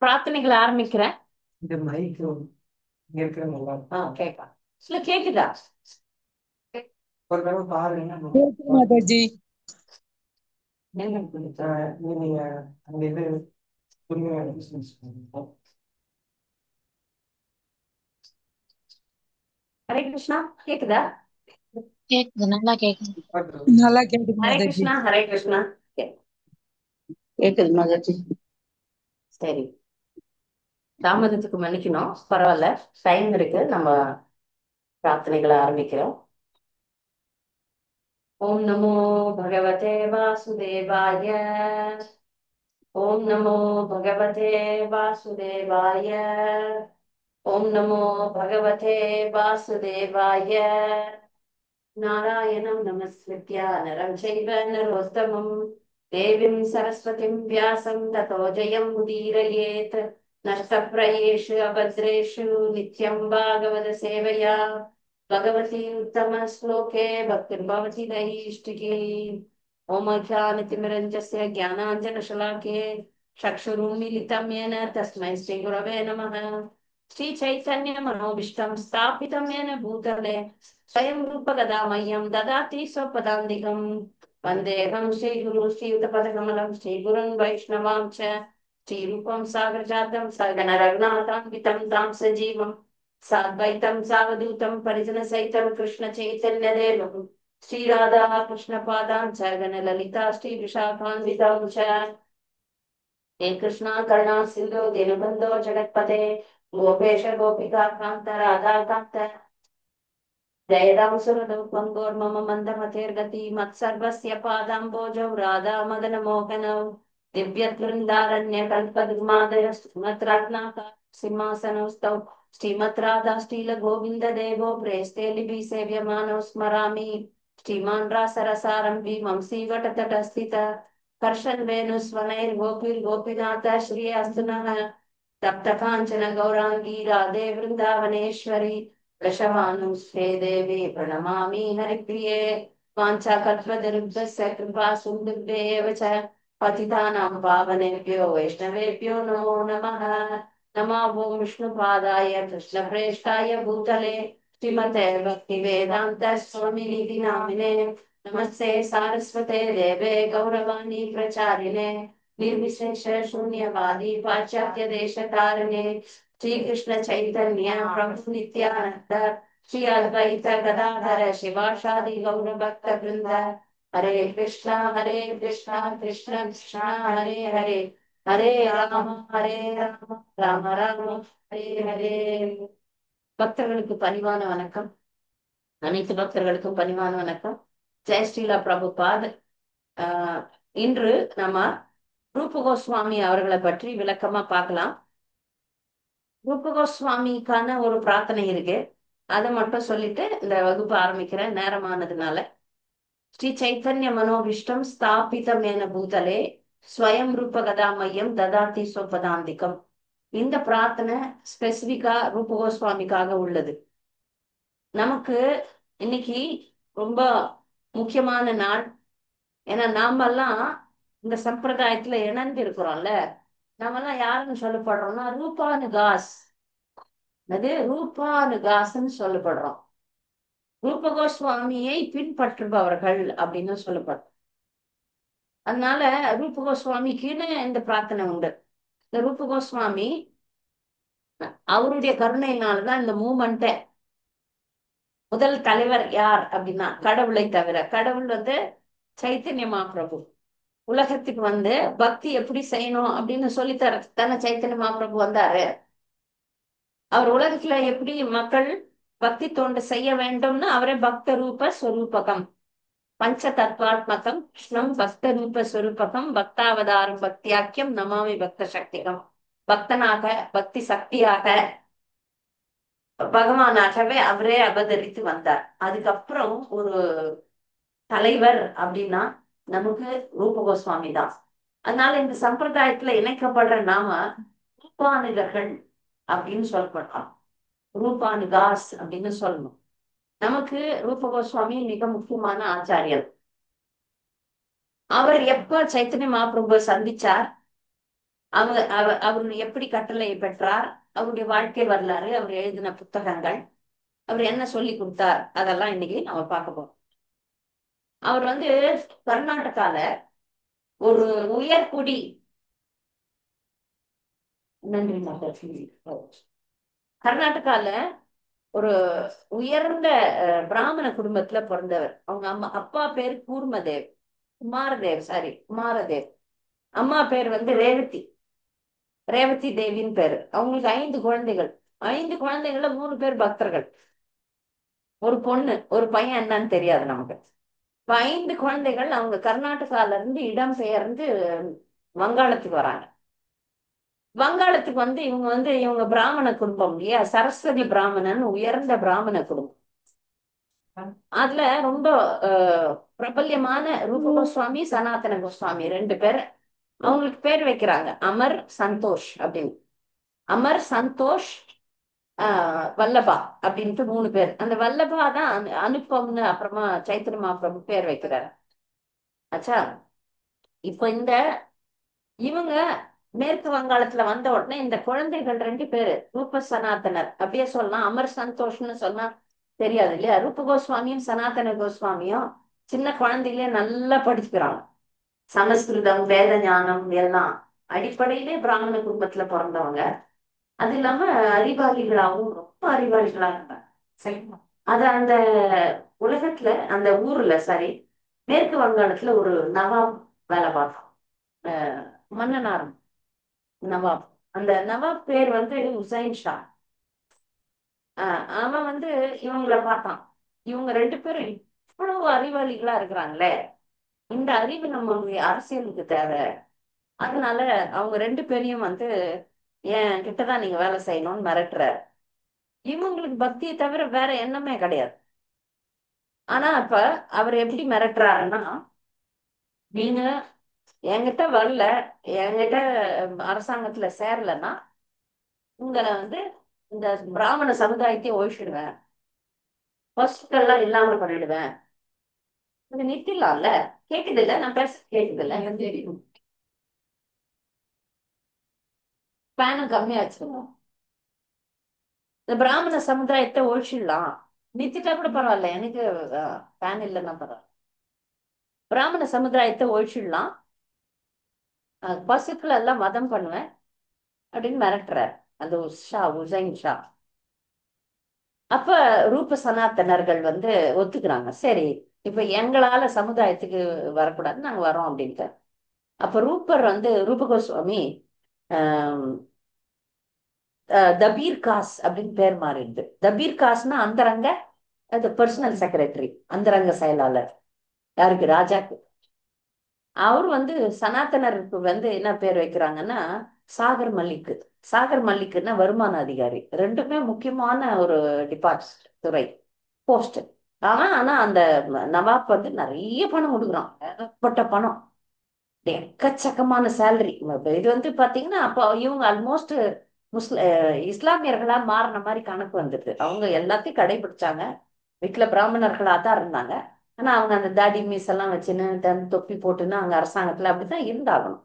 பிரார்த்தனைகளை ஆரம்பிக்கிறேன். இந்த மைக் இங்க இருக்கிற நல்லா கேட்கலாம். இல்ல கேக்குதா? ஒரு தடவை பாருங்க. மாதாஜி நீங்க அந்த இது புரியுங்க. ஹரே கிருஷ்ணா, கேக்குதா? கேக்குது, நல்லா கேக்குது. நல்லா கேக்குது ஹரே மாதாஜி. கிருஷ்ணா, ஹரே கிருஷ்ணா. கேக்குது மாதாஜி. சரி, தாமதத்துக்கு மன்னிக்கணும், பரவாயில்ல. டைம் இருக்கு, நம்ம பிரார்த்தனைகளை ஆரம்பிக்கிறோம். ஓம் நமோ பகவதே வாசுதேவாய. ஓம் நமோ பகவதே வாசுதேவாய. ஓம் நமோ பகவதே வாசுதேவாய. நாராயணம் நமஸ்கிருத்ய நரம் சைவ நரோத்தமம் தேவீம் சரஸ்வதிம் வியாசம் ததோ ஜெயம் உதீரயேத். நஷ்டப்ரயேஷு அபத்ரேஷு நித்யம் பாகவத சேவையா பகவதி உத்தம ஸ்லோகே பக்திர்பவதி தைஷ்டிகே. ஓம் அஜானதிமிரஞ்சஸ்ய ஞானாஞ்சனशलाके चक्षुरुन्मीलितं येन तस्मै श्रीगुरवे नमः. श्रीचैतन्यमनोभीष्टं स्थापितं येन भूतले स्वयं रूपगदामह्यं ददाति स्वपदान्तिकं। वन्देऽहं श्रीगुरु श्रीयुतपदकमलं श्रीगुरुन् वैष्णवां च श्रीरूपं सागरजातं सगण रघुनाथान्वितं तां सजीवं साद्वैतं सावधूतं परिजनसहितं कृष्णचैतन्यदेवं श्रीराधा कृष्णपादां च गणललिता श्रीविशाखान्वितां च। हे कृष्णा करुणा सिन्धु दीनबन्धो जगत्पते गोपेश गोपिका कान्त राधा कान्त जयदां सुरदं मम मन्दमतिर्गति मत्सर्वस्य पादाम्बोजौ राधा मदन मोहनौ दिव्यवृन्दारण्यकल्पद्रुमादय श्रीमद्रत्नाकर सिंहासनस्थौ श्रीमद् राधा श्रील गोविन्द देवो प्रेस्ते लिपि सेव्यमानौ स्मरामि श्रीमान् रासरसारम्भि वंशीवटतटस्थित कर्षन् वेणुस्वनैर्गोपीर्गोपीनाथ श्री अस्तुनः तप्त काञ्चन गौराङ्गी राधे वृन्दावनेश्वरी दशवानुस्ते देवी प्रणमामि हरिप्रिये। वाञ्छाकल्पतरुभ्यश्च कृपा सिन्धुभ्येव च पतितानां पावनेभ्यो वैष्णवेभ्यो नमो नमः। नमो ॐ विष्णुपादाय कृष्णप्रेष्ठाय भूतले श्रीमते भक्तिवेदान्त स्वामिनिधि नामिने नमस्ते सारस्वते देवे गौरवाणी प्रचारिणे निर्विशेष शून्यवादी पाश्चात्य देशकारिणे श्री कृष्ण चैतन्य प्रभु नित्यानंद श्री अद्वैत गदाधर शिवाशादि गौर भक्त वृंद हरे कृष्णा कृष्ण कृष्ण हरे हरे हरे राम राम राम हरे हरे. பக்தர்களுக்கு பணிவான வணக்கம். அனைத்து பக்தர்களுக்கும் பணிவான வணக்கம். ஜெய் ஸ்ரீலா பிரபுபாத். இன்று நம்ம ரூப கோஸ்வாமி அவர்களை பற்றி விளக்கமா பார்க்கலாம். ரூப கோஸ்வாமிக்கான ஒரு பிரார்த்தனை இருக்கு, அதை மட்டும் சொல்லிட்டு இந்த வகுப்பு ஆரம்பிக்கிறேன் நேரமானதுனால. ஸ்ரீ சைத்தன்ய மனோபிஷ்டம் ஸ்தாபிதம் என பூதலே ஸ்வயம் ரூப கதாமயம் ததாதி சொப்பதாந்திகம். இந்த பிரார்த்தனை ஸ்பெசிபிக்கா ரூப கோஸ்வாமிக்காக உள்ளது. நமக்கு இன்னைக்கு ரொம்ப முக்கியமான நாள். ஏன்னா நாமெல்லாம் இந்த சம்பிரதாயத்துல இணைந்து இருக்கிறோம்ல. நாமெல்லாம் யாருன்னு சொல்லப்படுறோம்னா ரூபானுகாஸ். அது ரூபானுகாஸ்ன்னு சொல்லப்படுறோம். ரூப கோஸ்வாமியை பின்பற்றுபவர்கள் அப்படின்னு சொல்லப்படும். அதனால ரூப கோஸ்வாமிக்குன்னு இந்த பிரார்த்தனை உண்டு. இந்த ரூப கோஸ்வாமி அவருடைய கருணையினாலதான் இந்த மூமெண்ட்டை. முதல் தலைவர் யார் அப்படின்னா கடவுளை தவிர, கடவுள் சைத்தன்ய மகாபிரபு. உலகத்துக்கு பக்தி எப்படி செய்யணும் அப்படின்னு சொல்லித்தர தானே சைத்தன்ய மகாபிரபு வந்தாரு. அவர் உலகத்துல எப்படி மக்கள் பக்தி தொண்டு செய்ய வேண்டும்னு அவரே பக்த ரூப ஸ்வரூபகம் பஞ்ச தத்வாத்மகம் கிருஷ்ணம் பக்த ரூப ஸ்வரூபகம் பக்தாவதாரம் பக்தியாக்கியம் நமாமி பக்த சக்திகம். பக்தனாக பக்தி சக்தியாக பகவானாகவே அவரே அவதரித்து வந்தார். அதுக்கப்புறம் ஒரு தலைவர் அப்படின்னா நமக்கு ரூப கோஸ்வாமி தான். அதனால இந்த சம்பிரதாயத்துல இணைக்கப்படுற நாம ரூபானுகர்கள் அப்படின்னு சொல்லப்படுறோம். ரூபானுகாஸ் அப்படின்னு சொல்லணும். நமக்கு ரூப கோஸ்வாமி மிக முக்கியமான ஆச்சாரியர். அவர் எப்ப சைத்தன்ய மகாபிரபு சந்திச்சார், அவர் எப்படி கட்டளையை பெற்றார், அவருடைய வாழ்க்கை வரலாறு, அவர் எழுதின புத்தகங்கள், அவர் என்ன சொல்லி கொடுத்தார், அதெல்லாம் இன்னைக்கு நம்ம பார்க்க போறோம். அவர் வந்து கர்நாடகால ஒரு உயர்குடி, நன்றி மாதாஜி, கர்நாடகால ஒரு உயர்ந்த பிராமண குடும்பத்துல பிறந்தவர். அவங்க அப்பா பேர் கூர்மதேவ், குமாரதேவ். அம்மா பேர் வந்து ரேவதி தேவின்னு பேரு. அவங்களுக்கு 5 குழந்தைகள். 5 குழந்தைகள்ல 3 பேர் பக்தர்கள், ஒரு பொண்ணு, ஒரு பையன் என்னன்னு தெரியாது நமக்கு. இப்ப 5 குழந்தைகள். அவங்க கர்நாடகால இருந்து இடம் பெயர்ந்து வங்காளத்துக்கு வராங்க. வங்காளத்துக்கு வந்து இவங்க பிராமண குடும்பம் இல்லையா, சரஸ்வதி பிராமணன், உயர்ந்த பிராமண குடும்பம். அதுல ரொம்ப பிரபல்யமான ரூப கோஸ்வாமி, சனாதன கோஸ்வாமி 2 பேர். அவங்களுக்கு பேர் வைக்கிறாங்க அமர் சந்தோஷ் அப்படின்னு. அமர் சந்தோஷ் வல்லபா அப்படின்ட்டு 3 பேர். அந்த வல்லபா தான் அனுப்பம்னு அப்புறமா சைத்தன்ய மகாபிரபு பேர் வைக்கிறாரு. ஆச்சா. இப்ப இவங்க மேற்கு வங்காளத்துல வந்த உடனே இந்த குழந்தைகள் 2 பேரு ரூப சனாதனர் அப்படியே சொல்லலாம். அமர் சந்தோஷ்னு சொன்னா தெரியாது இல்லையா. ரூப கோஸ்வாமியும் சனாதன கோஸ்வாமியும் சின்ன குழந்தையிலே நல்லா படிச்சுக்கிறாங்க. சமஸ்கிருதம், வேத ஞானம் எல்லாம். அடிப்படையிலே பிராமண குடும்பத்துல பிறந்தவங்க. அது இல்லாம அறிவாளிகளாகவும், ரொம்ப அறிவாளிகளா இருந்தாங்க. சரிங்களா. அந்த உலகத்துல, அந்த ஊர்ல, சரி, மேற்கு வங்காளத்துல ஒரு நவாப் வேலை பார்த்தோம். மன்னனாரும் நவாப். அந்த நவாப் பேர் வந்து உசைன் ஷா. அவன் வந்து இவங்களை பார்த்தான். இவங்க 2 பேரும் இவ்வளவு அறிவாளிகளா இருக்கிறாங்களே, இந்த அறிவு நம்மளுடைய அரசியலுக்கு தேவை. அதனால அவங்க 2 பேரையும் வந்து என் கிட்டதான் நீங்க வேலை செய்யணும்னு மிரட்டுறாரு. இவங்களுக்கு பக்தியை தவிர வேற எண்ணமே கிடையாது. ஆனா இப்ப அவர் எப்படி மிரட்டுறாருன்னா, நீங்க என்கிட்ட வரல, என்கிட்ட அரசாங்கத்துல சேரலன்னா உங்களை வந்து இந்த பிராமண சமுதாயத்தை ஒழிச்சிடுவேன், பசுக்கள்லாம் இல்லாம பண்ணிடுவேன். இது நிறுத்திடலாம்ல. கேக்குது இல்ல, நான் பேச கேக்குது இல்ல, பேனும் கம்மியாச்சுங்க. இந்த பிராமண சமுதாயத்தை ஒழிச்சிடலாம், நிறுத்திட்டா கூட பரவாயில்ல, எனக்கு பேன் இல்லைன்னா பரவாயில்ல. பிராமண சமுதாயத்தை ஒழிச்சிடலாம், பசுக்கள் எல்லாம் மதம் பண்ணுவேன் அப்படின்னு மிரட்டுறார் அந்த உசைன் ஷா. அப்ப ரூப சனாத்தனர்கள் வந்து ஒத்துக்கிறாங்க. சரி, இப்ப எங்களால சமுதாயத்துக்கு வரக்கூடாது, நாங்க வரோம் அப்படின்ட்டு. அப்ப ரூப கோஸ்வாமி ஆஹ் தபீர் காஸ் அப்படின்னு பேர் மாறிடுது. தபீர் காஸ்னா அந்தரங்க, அது பர்சனல் செக்ரட்டரி, அந்தரங்க செயலாளர். யாருக்கு? ராஜாக்கு. அவர் வந்து சனாத்தனருக்கு வந்து என்ன பேர் வைக்கிறாங்கன்னா சாகர் மல்லிக். சாகர் மல்லிக்னா வருமான அதிகாரி. 2மே முக்கியமான ஒரு துறை, போஸ்ட். ஆனா அந்த நவாப் வந்து நிறைய பணம் கொடுக்குறான், ஏகப்பட்ட பணம், எக்கச்சக்கமான சேலரி. இது வந்து பாத்தீங்கன்னா அப்போ இவங்க ஆல்மோஸ்ட் இஸ்லாமியர்களா மாறின மாதிரி கணக்கு வந்துட்டு. அவங்க எல்லாத்தையும் கடைபிடிச்சாங்க, வீட்டுல பிராமணர்களா தான் இருந்தாங்க. ஆனா அவங்க அந்த தாடி மீஸ் எல்லாம் வச்சுன்னு தொப்பி போட்டுன்னு அங்க அரசாங்கத்துல அப்படித்தான் இருந்தாகணும்.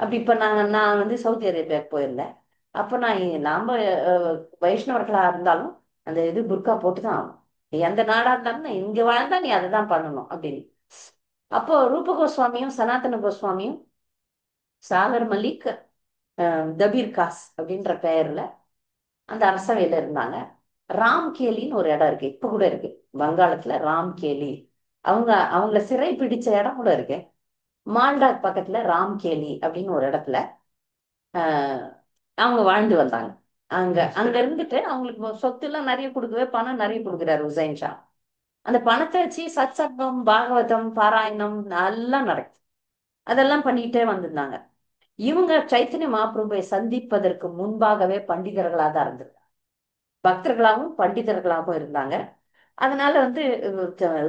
அப்படி இப்ப நான் வந்து சவுதி அரேபியாவுக்கு போயிருந்தேன். அப்ப நாம வைஷ்ணவர்களா இருந்தாலும் அந்த இது புர்கா போட்டுதான் ஆகணும். நீ எந்த நாடா இருந்தாலும் இங்க வாழ்ந்தா நீ அதை தான் பண்ணணும் அப்படின்னு. அப்போ ரூப கோஸ்வாமியும் சனாதன கோஸ்வாமியும் சாகர் மல்லிக் தபீர் காஸ் அப்படின்ற பெயர்ல அந்த அரசவையில இருந்தாங்க. ராம்கேலின்னு ஒரு இடம் இருக்கு, இப்ப கூட இருக்கு வங்காளத்துல, ராம்கேலி. அவங்கள சிறை பிடிச்ச இடம் கூட இருக்கு, மால்டாக் பக்கத்துல ராம்கேலி அப்படின்னு ஒரு இடத்துல ஆஹ் அவங்க வாழ்ந்து வந்தாங்க. அங்க இருந்துட்டு அவங்களுக்கு சொத்து எல்லாம் நிறைய கொடுக்கவே, பணம் நிறைய கொடுக்குறாரு உசைன் ஷா. அந்த பணத்தை வச்சு சத்சங்கம், பாகவதம், பாராயணம் எல்லாம் நடக்கும். அதெல்லாம் பண்ணிட்டே வந்திருந்தாங்க. இவங்க சைத்தன்ய மகாபிரபுவை சந்திப்பதற்கு முன்பாகவே பண்டிதர்களா தான் இருந்திருக்காங்க, பக்தர்களாகவும் பண்டிதர்களாகவும் இருந்தாங்க. அதனால வந்து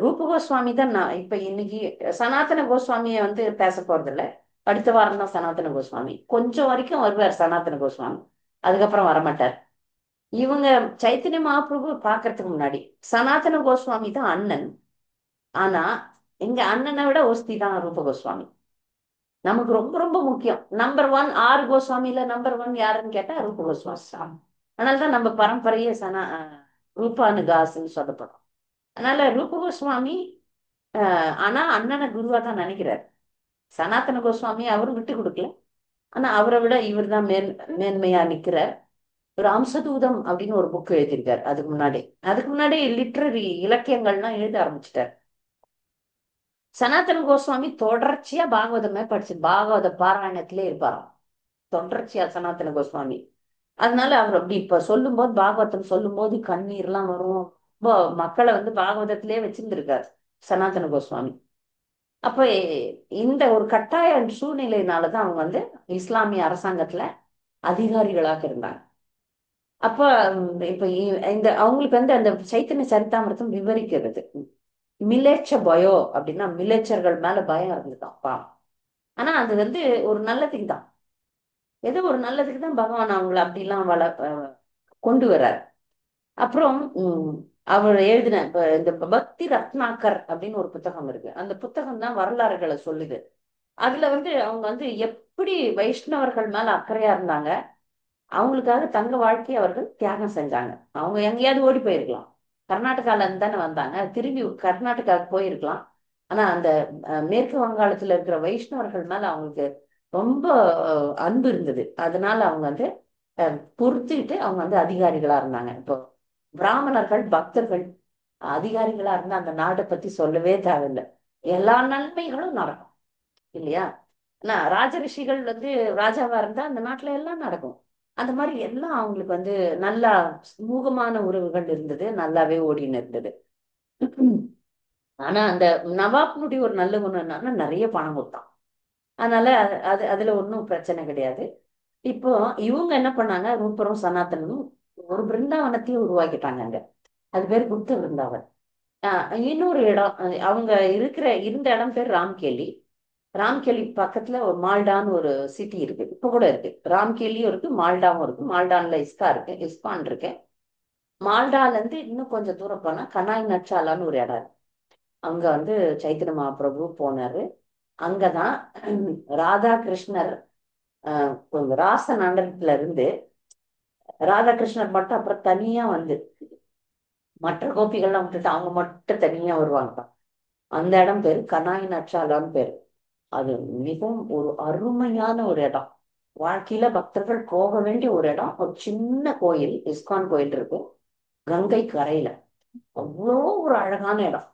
ரூப கோஸ்வாமி தான். நான் இப்ப இன்னைக்கு சனாதன கோஸ்வாமியை வந்து பேச போறது இல்லை. அடுத்த வாரம் தான் சனாதன கோஸ்வாமி, கொஞ்சம் வரைக்கும் வருவார் சனாதன கோஸ்வாமி, அதுக்கப்புறம் வரமாட்டார். இவங்க சைத்தன்ய மகாபிரபு பாக்குறதுக்கு முன்னாடி சனாதன கோஸ்வாமி தான் அண்ணன். ஆனா எங்க அண்ணனை விட ஒஸ்தி தான் ரூப கோஸ்வாமி. நமக்கு ரொம்ப ரொம்ப முக்கியம். நம்பர் ஒன் 6 கோஸ்வாமியில நம்பர் ஒன் யாருன்னு கேட்டா ரூப கோஸ்வாமி. அதனாலதான் நம்ம பரம்பரையே ரூபானுகாஸ்ன்னு சொல்லப்படும். அதனால ரூப கோஸ்வாமி ஆனா அண்ணனை குருவா தான் நினைக்கிறார். சனாதன கோஸ்வாமி அவரும் விட்டு கொடுக்கல. ஆனா அவரை விட இவர் தான் மேன்மையா நிக்கிறார். ஒரு அம்சதூதம் அப்படின்னு ஒரு புக் எழுதியிருக்காரு. அதுக்கு முன்னாடி லிட்ரரி இலக்கியங்கள்லாம் எழுத ஆரம்பிச்சிட்டார். சனாதன கோஸ்வாமி தொடர்ச்சியா பாகவதமே படிச்சு பாகவத பாராயணத்திலே இருப்பாராம். தொடர்ச்சியா சனாதன கோஸ்வாமி. அதனால அவர் அப்படி இப்ப சொல்லும்போது பாகவதம் சொல்லும்போது கண்ணீர்லாம் வரும். ரொம்ப மக்களை பாகவதத்திலே வச்சிருந்திருக்காரு சனாதன கோஸ்வாமி. அப்ப இந்த ஒரு கட்டாய சூழ்நிலையினாலதான் அவங்க இஸ்லாமிய அரசாங்கத்துல அதிகாரிகளாக இருந்தாங்க. அப்ப இப்ப இந்த அவங்களுக்கு அந்த சைத்தன்ய சரிதாமிரதம் விவரிக்கிறது. மிலேச்ச பயோ அப்படின்னா மிலேச்சர்கள் மேல பயம் இருந்துதான் அப்பா. ஆனா அது ஒரு நல்லதுக்கு தான். ஏதோ ஒரு நல்லதுக்கு தான் பகவான் அவங்கள அப்படிலாம் கொண்டு வர்றாரு. அப்புறம் அவர் எழுதின இந்த பக்தி ரத்னாக்கர் அப்படின்னு ஒரு புத்தகம் இருக்கு. அந்த புத்தகம் தான் வரலாறுகளை சொல்லுது. அதுல அவங்க எப்படி வைஷ்ணவர்கள் மேல அக்கறையா இருந்தாங்க. அவங்களுக்காக தங்க வாழ்க்கையை அவர்கள் தியாகம் செஞ்சாங்க. அவங்க எங்கேயாவது ஓடி போயிருக்கலாம். கர்நாடகால இருந்து தானே வந்தாங்க. திரும்பி கர்நாடகாவுக்கு போயிருக்கலாம். ஆனா அந்த மேற்கு வங்காளத்துல இருக்கிற வைஷ்ணவர்கள் மேல அவங்களுக்கு ரொம்ப அன்பு இருந்தது. அதனால அவங்க பொறுத்துக்கிட்டு அவங்க அதிகாரிகளா இருந்தாங்க. இப்போ பிராமணர்கள் பக்தர்கள் அதிகாரிகளா இருந்தா அந்த நாட்டை பத்தி சொல்லவே தேவையில்லை. எல்லா நன்மைகளும் நடக்கும் இல்லையா? ராஜரிஷிகள் ராஜாவா இருந்தா அந்த நாட்டுல எல்லாம் நடக்கும். அந்த மாதிரி எல்லாம் அவங்களுக்கு நல்லா சுமூகமான உறவுகள் இருந்தது. நல்லாவே ஓடின்னு இருந்தது. ஆனா அந்த நவாப்னுடைய ஒரு நல்ல குணம் என்னன்னா நிறைய பணம் கொடுத்தான். அதனால அதுல ஒன்றும் பிரச்சனை கிடையாது. இப்போ இவங்க என்ன பண்ணாங்க, ரூபரும் சனாதனும் ஒரு பிருந்தாவனத்தையும் உருவாக்கிட்டாங்க அங்க. அது பேர் குப்த பிருந்தாவன். இன்னொரு இடம் அவங்க இருந்த இடம் பேர் ராம்கேலி. ராம்கேலி பக்கத்துல ஒரு மால்டான்னு ஒரு சிட்டி இருக்கு. இப்ப கூட இருக்கு. ராம்கேலியும் இருக்கு, மால்டாவும் இருக்கு. மால்டான்ல இஸ்கான் இருக்கு. மால்டால இருந்து இன்னும் கொஞ்சம் தூரம் போனா கனாய் நச்சாலான்னு ஒரு இடம் இருக்கு. அங்க சைத்தன்ய மகாபிரபு போனாரு. அங்கதான் ராதாகிருஷ்ணர் ராச நடனத்துல இருந்து ராதாகிருஷ்ணர் மட்டும் அப்புறம் தனியா மற்ற கோபிகள்லாம் விட்டுட்டு அவங்க மட்டும் தனியா வருவாங்க. அந்த இடம் பேரு கனாய் நச்சாலான்னு பேரு. அது மிகவும் ஒரு அருமையான ஒரு இடம். வாழ்க்கையில பக்தர்கள் போக வேண்டிய ஒரு இடம். ஒரு சின்ன கோயில், இஸ்கான் கோயில் இருக்கு கங்கை கரையில. அவ்வளோ ஒரு அழகான இடம்.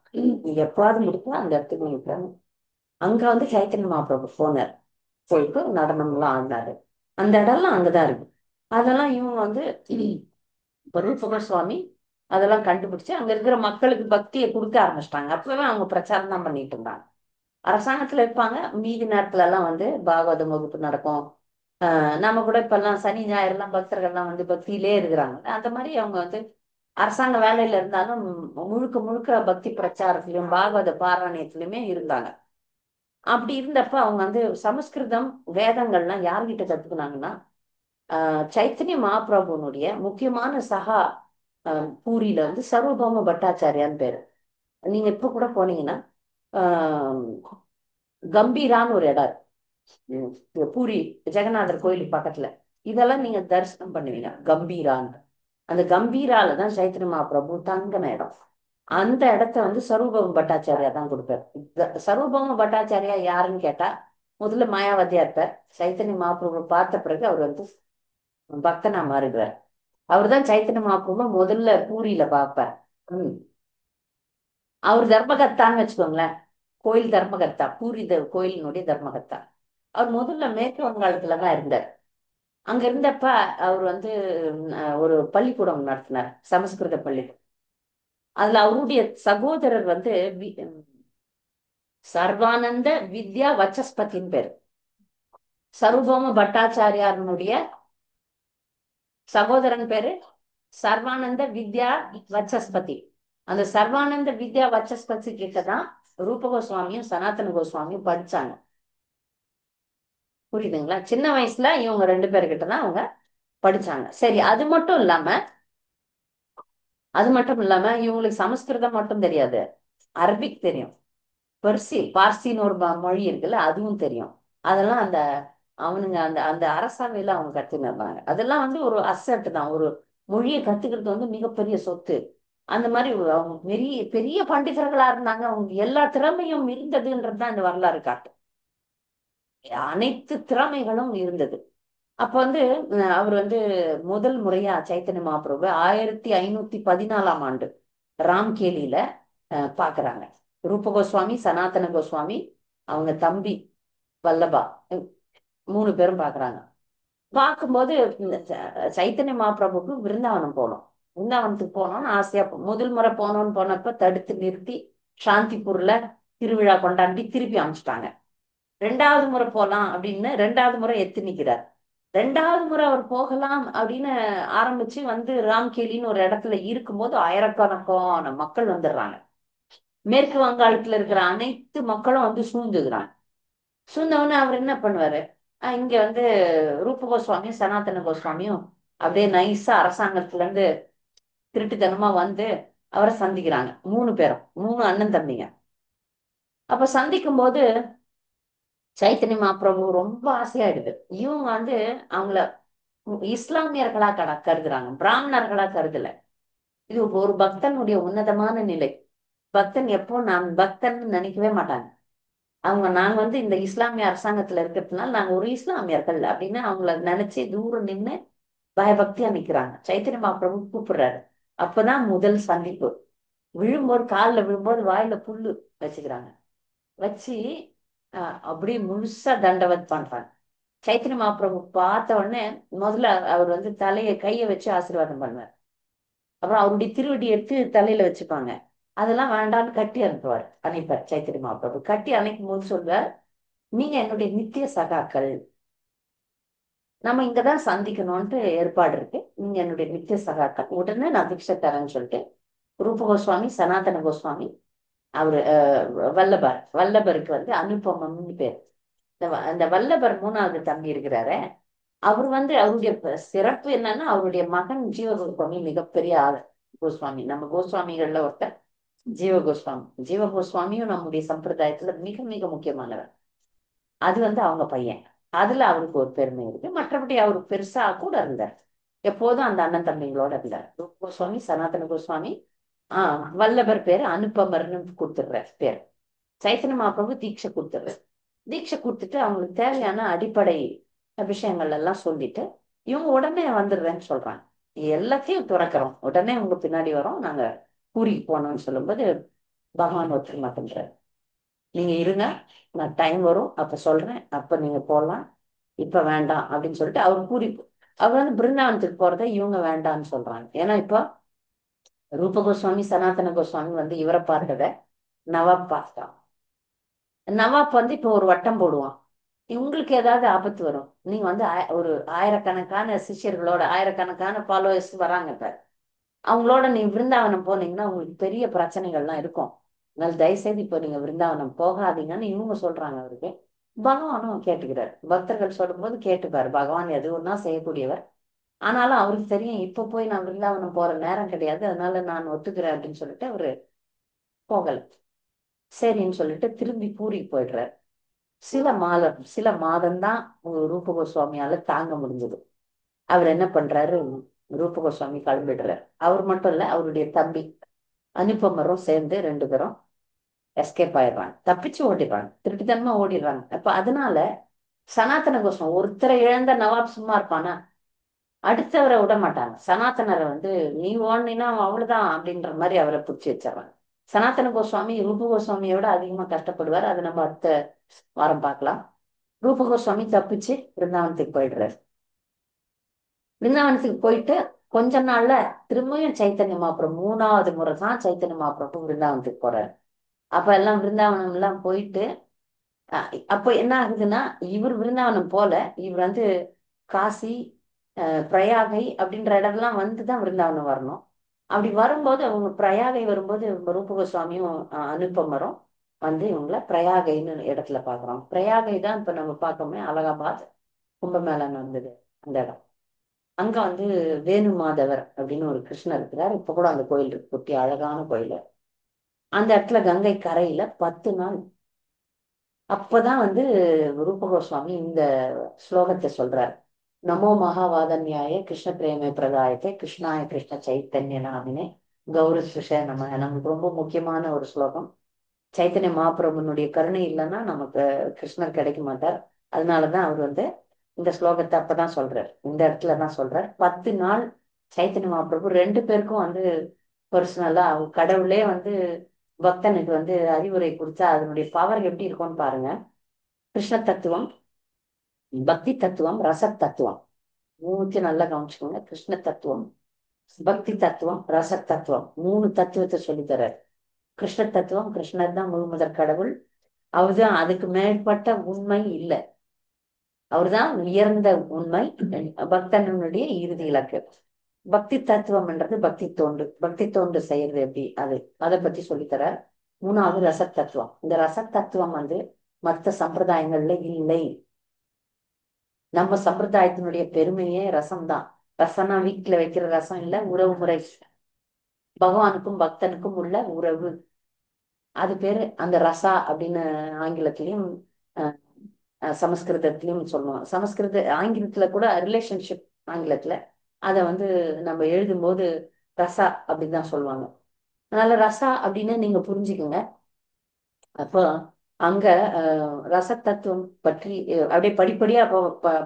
நீங்க எப்பாவது முடித்தா அந்த இடத்துக்கு நீங்க போகணும். அங்க சைத்தன்ய மகாபிரபு போனார். போயிட்டு நடனம்லாம் ஆடினாரு. அந்த இடம்லாம் அங்கதான் இருக்கு. அதெல்லாம் இவங்க ரூபக சுவாமி அதெல்லாம் கண்டுபிடிச்சு அங்க இருக்கிற மக்களுக்கு பக்தியை கொடுக்க ஆரம்பிச்சிட்டாங்க. அப்பவே அவங்க பிரச்சாரம் தான் பண்ணிட்டு இருந்தாங்க. அரசாங்கத்துல இருப்பாங்க. மீதி நேரத்துல எல்லாம் பாகவதம் வகுப்பு நடக்கும். நம்ம கூட இப்ப எல்லாம் சனி ஞாயிறு எல்லாம் பக்தர்கள்லாம் பக்தியிலே இருக்கிறாங்க. அந்த மாதிரி அவங்க அரசாங்க வேலையில இருந்தாலும் முழுக்க முழுக்க பக்தி பிரச்சாரத்திலும் பாகவத பாராயணத்திலுமே இருந்தாங்க. அப்படி இருந்தப்ப அவங்க சமஸ்கிருதம் வேதங்கள்லாம் யார்கிட்ட கத்துக்கினாங்கன்னா சைத்தன்ய மகாபிரபுனுடைய முக்கியமான சகா பூரியில சர்வபௌம பட்டாச்சாரியான்னு பேரு. நீங்க இப்ப கூட போனீங்கன்னா ஆஹ் கம்பீரான்னு ஒரு இடம் இருக்கு. பூரி ஜெகநாதர் கோயிலுக்கு பக்கத்துல. இதெல்லாம் நீங்க தரிசனம் பண்ணுவீங்க. கம்பீரான்னு அந்த கம்பீரால தான் சைத்தன்ய மகாபிரபு தங்கின இடம். அந்த இடத்த சர்வபௌம பட்டாச்சாரியா தான் கொடுப்பார். சர்வபௌம பட்டாச்சாரியா யாருன்னு கேட்டா முதல்ல மாயாவதியா இருப்பார். சைத்தன்ய மகாபிரபு பார்த்த பிறகு அவர் பக்தனா மாறுகிறார். அவர் தான் சைத்தன்ய மகாபிரபு முதல்ல பூரியில பார்ப்பார். அவர் தர்மகர்த்தான்னு வச்சுக்கோங்களேன். கோயில் தர்மகர்த்தா, பூரி கோயிலினுடைய தர்மகர்த்தா. அவர் முதல்ல மேற்கு வங்காளத்துலதான் இருந்தார். அங்க இருந்தப்ப அவர் ஒரு பள்ளிக்கூடம் நடத்தினார், சமஸ்கிருத பள்ளிக்கூடம். அதுல அவருடைய சகோதரர் சர்வானந்த வித்யா வச்சஸ்பதின்னு பேரு. சர்வபௌம பட்டாச்சாரியாருடைய சகோதரன் பேரு சர்வானந்த வித்யா வச்சஸ்பதி. அந்த சர்வானந்த வித்யா வச்சஸ்பதி கிட்டதான் ரூப கோஸ்வாமியும் சனாதன கோஸ்வாமியும் படிச்சாங்க. புரியுதுங்களா? சின்ன வயசுல இவங்க 2 பேர்கிட்டதான் அவங்க படிச்சாங்க. சரி, அது மட்டும் இல்லாம இவங்களுக்கு சமஸ்கிருதம் மட்டும் தெரியாது, அரபிக் தெரியும். பார்சின்னு ஒரு மொழி இருக்குல்ல, அதுவும் தெரியும். அதெல்லாம் அந்த அவனுங்க அந்த அந்த அரசாவையில அவங்க கத்துனாங்க. அதெல்லாம் வந்து ஒரு அசட் தான். ஒரு மொழியை கத்துக்கிறது வந்து மிகப்பெரிய சொத்து. அந்த மாதிரி அவங்க பெரிய பெரிய பண்டிதர்களா இருந்தாங்க. அவங்க எல்லா திறமையும் இருந்ததுன்றது தான் இந்த வரலாறு காட்டு. அனைத்து திறமைகளும் இருந்தது. அப்ப வந்து அவர் வந்து முதல் முறையா சைத்தன்ய மகாபிரபு 1514ஆம் ஆண்டு ராம்கேலியில பாக்குறாங்க. ரூப கோஸ்வாமி, சனாதன கோஸ்வாமி, அவங்க தம்பி வல்லபா, மூணு பேரும் பாக்குறாங்க. பார்க்கும்போது இந்த சைத்தன்ய மகாபிரபுக்கு விருந்தாவனம் போனோம். விருந்தாவனத்துக்கு போனோம்னு ஆசையா முதல் முறை போனோம்னு போனப்ப தடுத்து நிறுத்தி சாந்திப்பூர்ல திருவிழா கொண்டாடி திருப்பி அனுப்பிச்சிட்டாங்க. ரெண்டாவது முறை போலாம் அப்படின்னு ரெண்டாவது முறை எத்தி நிக்கிறார். ரெண்டாவது முறை அவர் போகலாம் அப்படின்னு ஆரம்பிச்சு வந்து ராம்கேலின்னு ஒரு இடத்துல இருக்கும்போது ஆயிரக்கணக்கான மக்கள் வந்துடுறாங்க. மேற்கு வங்காளத்துல இருக்கிற அனைத்து மக்களும் வந்து சூழ்ந்துக்கிறாங்க. சூழ்ந்தவொடனே அவர் என்ன பண்ணுவாரு, இங்க வந்து ரூப கோஸ்வாமியும் சனாதன கோஸ்வாமியும் அப்படியே நைஸா அரசாங்கத்துல இருந்து திருட்டுத்தனமா வந்து அவரை சந்திக்கிறாங்க. மூணு பேரும், மூணு அண்ணன் தம்பிங்க. அப்ப சந்திக்கும் போது சைத்தன்ய மகாபிரபு ரொம்ப ஆசையாயிடுது. இவங்க வந்து அவங்கள இஸ்லாமியர்களா கருதுறாங்க, பிராமணர்களா கருதல. இது ஒரு பக்தனுடைய உன்னதமான நிலை. பக்தன் எப்போ நான் பக்தன் நினைக்கவே மாட்டாங்க. நாங்க வந்து இந்த இஸ்லாமிய அரசாங்கத்துல இருக்கிறதுனால நாங்க ஒரு இஸ்லாமியர்கள் அப்படின்னு அவங்கள நினைச்சு தூரம் நின்று பயபக்தியா நிக்கிறாங்க. சைத்தன்ய மகாபிரபு கூப்பிடுறாரு. அப்பதான் முதல் சந்திப்பு. விழும்போது காலில் விழும்போது வாயில புல்லு வச்சுக்கிறாங்க. வச்சு அப்படியே முழுசா தண்டவத் பண்றாங்க. சைத்தன்ய மகாபிரபு பார்த்த உடனே முதல்ல அவர் வந்து கையை வச்சு ஆசீர்வாதம் பண்ணுவார். அப்புறம் அவருடைய திருவடி எடுத்து தலையில வச்சுப்பாங்க. அதெல்லாம் வேண்டாம்னு கட்டி அனுப்பார் சைத்தன்ய மகாபிரபு. கட்டி அணைக்கும் போது சொல்வார், நீங்க என்னுடைய நித்திய சகாக்கள், நம்ம இங்கதான் சந்திக்கணும்ட்டு ஏற்பாடு இருக்கு, நீங்க என்னுடைய நித்திய சகாக்கள், உடனே நான் தீட்சை தரேன்னு சொல்லிட்டு ரூப கோஸ்வாமி, சனாதன கோஸ்வாமி, அவரு வல்லபருக்கு வந்து அனுபமம்னு பேர். அந்த வல்லபர் மூணாவது தம்பி இருக்கிறாரு. அவர் வந்து அவருடைய சிறப்பு என்னன்னா அவருடைய மகன் ஜீவ கோஸ்வாமி மிகப்பெரிய ஆள். கோஸ்வாமி நம்ம கோஸ்வாமிகள்ல ஒருத்தர் ஜீவ கோஸ்வாமி. ஜீவ கோஸ்வாமியும் நம்முடைய சம்பிரதாயத்துல மிக மிக முக்கியமானவர். அது வந்து அவங்க பையன். அதுல அவருக்கு ஒரு பெருமை இருக்கு. மற்றபடி அவரு பெருசா கூட இருந்தார். எப்போதும் அந்த அண்ணன் தம்பிங்களோட இருந்தார். கோஸ்வாமி, சனாதன கோஸ்வாமி. வல்லபர் பேரு அனுப்பமர்னு கொடுத்துடுறார் பேர். சைத்தன்ய மகாபிரபு தீட்சை கொடுத்துடுறாரு. தீட்சை கொடுத்துட்டு அவங்களுக்கு தேவையான அடிப்படை விஷயங்கள் எல்லாம் சொல்லிட்டு இவங்க உடனே வந்துடுறேன்னு சொல்றாங்க. எல்லாத்தையும் துறக்கிறோம், உடனே உங்க பின்னாடி வரோம், நாங்க பூரிக்கு போனோம்னு சொல்லும்போது பகவான் ஒருத்தர் மாட்டேன்றாரு. நீங்க இருங்க, நான் டைம் வரும் அப்ப சொல்றேன், அப்ப நீங்க போகலாம், இப்ப வேண்டாம் அப்படின்னு சொல்லிட்டு அவர் வந்து பிருந்தாவனத்துக்கு போறதை இவங்க வேண்டாம்னு சொல்றாங்க. ஏன்னா இப்போ ரூப கோஸ்வாமி, சனாதன கோஸ்வாமி வந்து இவரை பார்த்தத நவாப் பார்த்தான். நவாப் வந்து இப்போ ஒரு வட்டம் போடுவான், உங்களுக்கு ஏதாவது ஆபத்து வரும், நீங்க வந்து ஒரு ஆயிரக்கணக்கான சிஷ்யர்களோட ஆயிரக்கணக்கான ஃபாலோவர்ஸ் வராங்க இப்ப, அவங்களோட நீ விருந்தாவனம் போனீங்கன்னா உங்களுக்கு பெரிய பிரச்சனைகள்லாம் இருக்கும், அதனால தயவுசெய்து இப்போ நீங்க விருந்தாவனம் போகாதீங்கன்னு இவங்க சொல்றாங்க அவருக்கு. பகவானும் கேட்டுக்கிறார். பக்தர்கள் சொல்லும்போது கேட்டுப்பாரு. பகவான் எது ஒன்னா செய்யக்கூடியவர். ஆனாலும் அவருக்கு தெரியும் இப்ப போய் நான் விருந்தாவனம் போற நேரம் கிடையாது, அதனால நான் ஒத்துக்கிறேன் அப்படின்னு சொல்லிட்டு அவரு போகல. சரின்னு சொல்லிட்டு திரும்பி பூரி போயிடுறாரு. சில மாதம்தான் ரூப கோஸ்வாமியால தாங்க முடிஞ்சது. அவர் என்ன பண்றாரு, ரூப கோஸ்வாமி கிளம்பிடுறாரு. அவர் மட்டும் இல்ல, அவருடைய தம்பி அனுப்பமரும் சேர்ந்து ரெண்டு பேரும் எஸ்கேப் ஆயிடுறாங்க, தப்பிச்சு ஓடிடுறாங்க, திருட்டுத்தனமா ஓடிடுறாங்க. அப்ப அதனால சனாதன கோஸ்வாமி ஒருத்தரை இழந்த நவாப் சும்மா இருப்பானா, அடுத்தவரை விட மாட்டாங்க. சனாதனரை வந்து நீ ஓடினா அவ்வளவுதான் அப்படின்ற மாதிரி அவரை பிடிச்சி வச்சிடறாங்க. சனாதன கோஸ்வாமி ரூப கோஸ்வாமியோட அதிகமா கஷ்டப்படுவார். அதை நம்ம அடுத்த வாரம் பார்க்கலாம். ரூப கோஸ்வாமி தப்பிச்சு பிருந்தாவனத்துக்கு போயிடுறாரு. பிருந்தாவனத்துக்கு போயிட்டு கொஞ்ச நாள்ல திரும்பியும் சைத்தன்ய மகாபிரபு மூணாவது முறை தான் சைத்தன்ய மகாபிரபு பிருந்தாவனத்துக்கு போறாரு. அப்ப எல்லாம் பிருந்தாவனம் எல்லாம் போயிட்டு அப்போ என்ன ஆகுதுன்னா, இவர் விருந்தாவனம் போல இவர் வந்து காசி, பிரயாகை அப்படின்ற இடம்லாம் வந்துதான் விருந்தாவனம் வரணும். அப்படி வரும்போது அவங்க பிரயாகை வரும்போது ரூப கோஸ்வாமியும் அனுப்பமரும் வந்து இவங்கள பிரயாகைன்னு இடத்துல பாக்குறோம். பிரயாகை தான் இப்ப நம்ம பார்க்கோமே அலகாபாத் கும்பமேளா நடந்தது அந்த இடம். அங்க வந்து வேணு மாதவர் அப்படின்னு ஒரு கிருஷ்ணர் இருக்கிறார். இப்ப கூட அந்த கோயில் இருக்கு, குட்டி அழகான கோயில். அந்த இடத்துல கங்கை கரையில 10 நாள் அப்பதான் வந்து ரூப கோஸ்வாமி இந்த ஸ்லோகத்தை சொல்றார். நமோ மகாவாதன்யாய கிருஷ்ண பிரேம பிரதாயத்தை கிருஷ்ணாய கிருஷ்ண சைத்தன்ய நாமினே கௌர சுஷ நமக்கு ரொம்ப முக்கியமான ஒரு ஸ்லோகம். சைத்தன்ய மகாபிரபுனுடைய கருணை இல்லைன்னா நமக்கு கிருஷ்ணர் கிடைக்க மாட்டார். அதனாலதான் அவர் வந்து இந்த ஸ்லோகத்தை அப்பதான் சொல்றார், இந்த இடத்துலதான் சொல்றார். 10 நாள் சைத்தன்ய மகாபிரபு 2 பேருக்கும் வந்து பர்சனலா கடவுளே வந்து பக்தனுக்கு வந்து அறிவுரை கொடுத்தா அதனுடைய பவர் எப்படி இருக்கும்னு பாருங்க. கிருஷ்ண தத்துவம், பக்தி தத்துவம், ரச தத்துவம், மூணுத்தையும் நல்லா கவனிச்சுக்கோங்க. கிருஷ்ண தத்துவம், பக்தி தத்துவம், ரச தத்துவம், 3 தத்துவத்தை சொல்லித்தரார். கிருஷ்ண தத்துவம், கிருஷ்ணர் தான் முழுமுதற் கடவுள். அவர்தான், அதுக்கு மேற்பட்ட உண்மை இல்லை. அவர்தான் உயர்ந்த உண்மை, பக்தனுடைய இறுதி இலக்கு. பக்தி தத்துவம்ன்றது பக்தி தொண்டு, பக்தி தொண்டு செய்யறது எப்படி, அதை பத்தி சொல்லித்தரார். 3வது ரச தத்துவம். இந்த ரச தத்துவம் வந்து மற்ற சம்பிரதாயங்கள்ல இல்லை. நம்ம சம்பிரதாயத்தினுடைய பெருமையே ரசம் தான். ரசம்னா வீட்டுல வைக்கிற ரசம் இல்ல, உறவு முறை, பகவானுக்கும் பக்தனுக்கும் உள்ள உறவு, அது பேரு அந்த ரசா அப்படின்னு ஆங்கிலத்திலையும் சமஸ்கிருதத்திலையும் சொல்லுவோம். ஆங்கிலத்துல கூட ரிலேஷன்ஷிப், ஆங்கிலத்துல அதை வந்து நம்ம எழுதும்போது ரசா அப்படின்னு தான் சொல்லுவாங்க. அதனால ரசா அப்படின்னு நீங்க புரிஞ்சுக்குங்க. அப்போ அங்க ரச தத்துவம் பற்றி அப்படியே படிப்படியா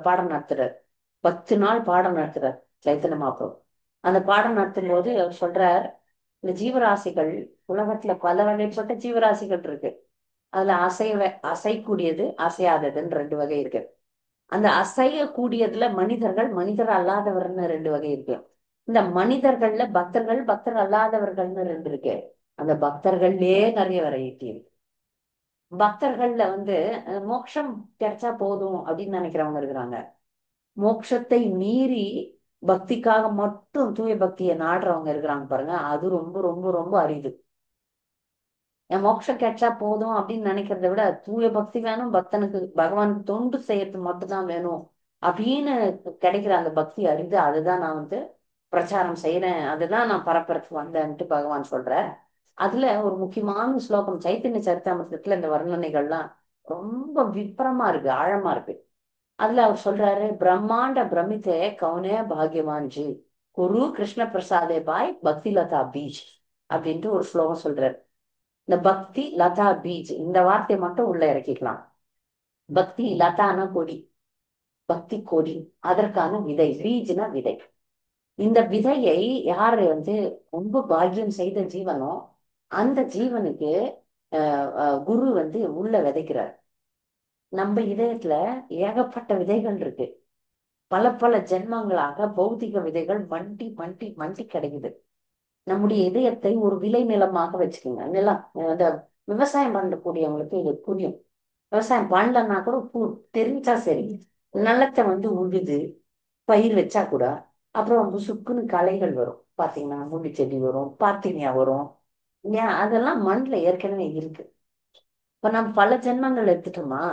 பாடம் நடத்துறார். 10 நாள் பாடம் நடத்துறார் சைத்தன்ய மகாபிரபு. அந்த பாடம் நடத்தும் போது அவர் சொல்றார், இந்த ஜீவராசிகள், உலகத்துல பல வகைப்பட்ட ஜீவராசிகள் இருக்கு. அதுல அசைக்கூடியது, அசையாததுன்னு 2 வகை இருக்கு. அந்த அசையக்கூடியதுல மனிதர்கள், மனிதர் அல்லாதவர்னு 2 வகை இருக்கு. இந்த மனிதர்கள்ல பக்தர்கள், பக்தர் அல்லாதவர்கள்னு 2 இருக்கு. அந்த பக்தர்கள்லயே நிறைய வெரைட்டி இருக்கு. பக்தர்கள்ல வந்து மோட்சம் கிடைச்சா போதும் அப்படின்னு நினைக்கிறவங்க இருக்கிறாங்க. மோட்சத்தை மீறி பக்திக்காக மட்டும் தூய பக்தியை நாடுறவங்க இருக்கிறாங்க பாருங்க, அது ரொம்ப ரொம்ப ரொம்ப அரிது. என் மோட்சம் கிடைச்சா போதும் அப்படின்னு நினைக்கிறத விட தூய பக்தி வேணும், பக்தனுக்கு பகவானுக்கு தொண்டு செய்யறது மட்டும்தான் வேணும் அப்படின்னு கிடைக்கிற அந்த பக்தி அரிது. அதுதான் நான் வந்து பிரச்சாரம் செய்யறேன், அதுதான் நான் பரப்புறதுக்கு வந்தேன்ட்டு பகவான் சொல்றார். அதுல ஒரு முக்கியமான ஸ்லோகம் சைத்தன்ய சரிதாமிர்தத்துல இந்த வர்ணனைகள்லாம் ரொம்ப விபரமா இருக்கு, ஆழமா இருக்கு. அதுல அவர் சொல்றாரு, பிரம்மாண்ட பிரமித்தே கவுனே பாக்யவான் ஜி, குரு கிருஷ்ண பிரசாதே பாய் பக்தி லதா பீஜ் அப்படின்ட்டு ஒரு ஸ்லோகம் சொல்றாரு. இந்த பக்தி லதா பீஜ் இந்த வார்த்தையை மட்டும் உள்ள இறக்கிக்கலாம். பக்தி லதான கொடி, பக்தி கொடி, அதற்கான விதை, பீஜ்னா விதை. இந்த விதையை யாரு வந்து ரொம்ப பாக்கியம் செய்த ஜீவனோ அந்த ஜீவனுக்கு குரு வந்து உள்ள விதைக்கிறார். நம்ம இதயத்துல ஏகப்பட்ட விதைகள் இருக்கு. பல பல ஜென்மங்களாக பௌதிக விதைகள் மண்டி மண்டி மண்டி கிடைக்குது. நம்முடைய இதயத்தை ஒரு விளை நிலமாக வச்சுக்கோங்க. நிலம், அந்த விவசாயம் பண்ணக்கூடியவங்களுக்கு இது புரியும். விவசாயம் பண்ணலன்னா கூட தெரிஞ்சா சரி, நிலத்தை வந்து உழுது பயிர் வச்சா கூட அப்புறம் சுக்குன்னு களைகள் வரும். பாத்தீங்கன்னா முள்ளு செடி வரும், பாத்தீனியா வரும். ஏன், அதெல்லாம் மண்ணுல ஏற்கனவே இருக்கு. இப்ப நம்ம பல ஜென்மங்கள் எடுத்துட்டோமா,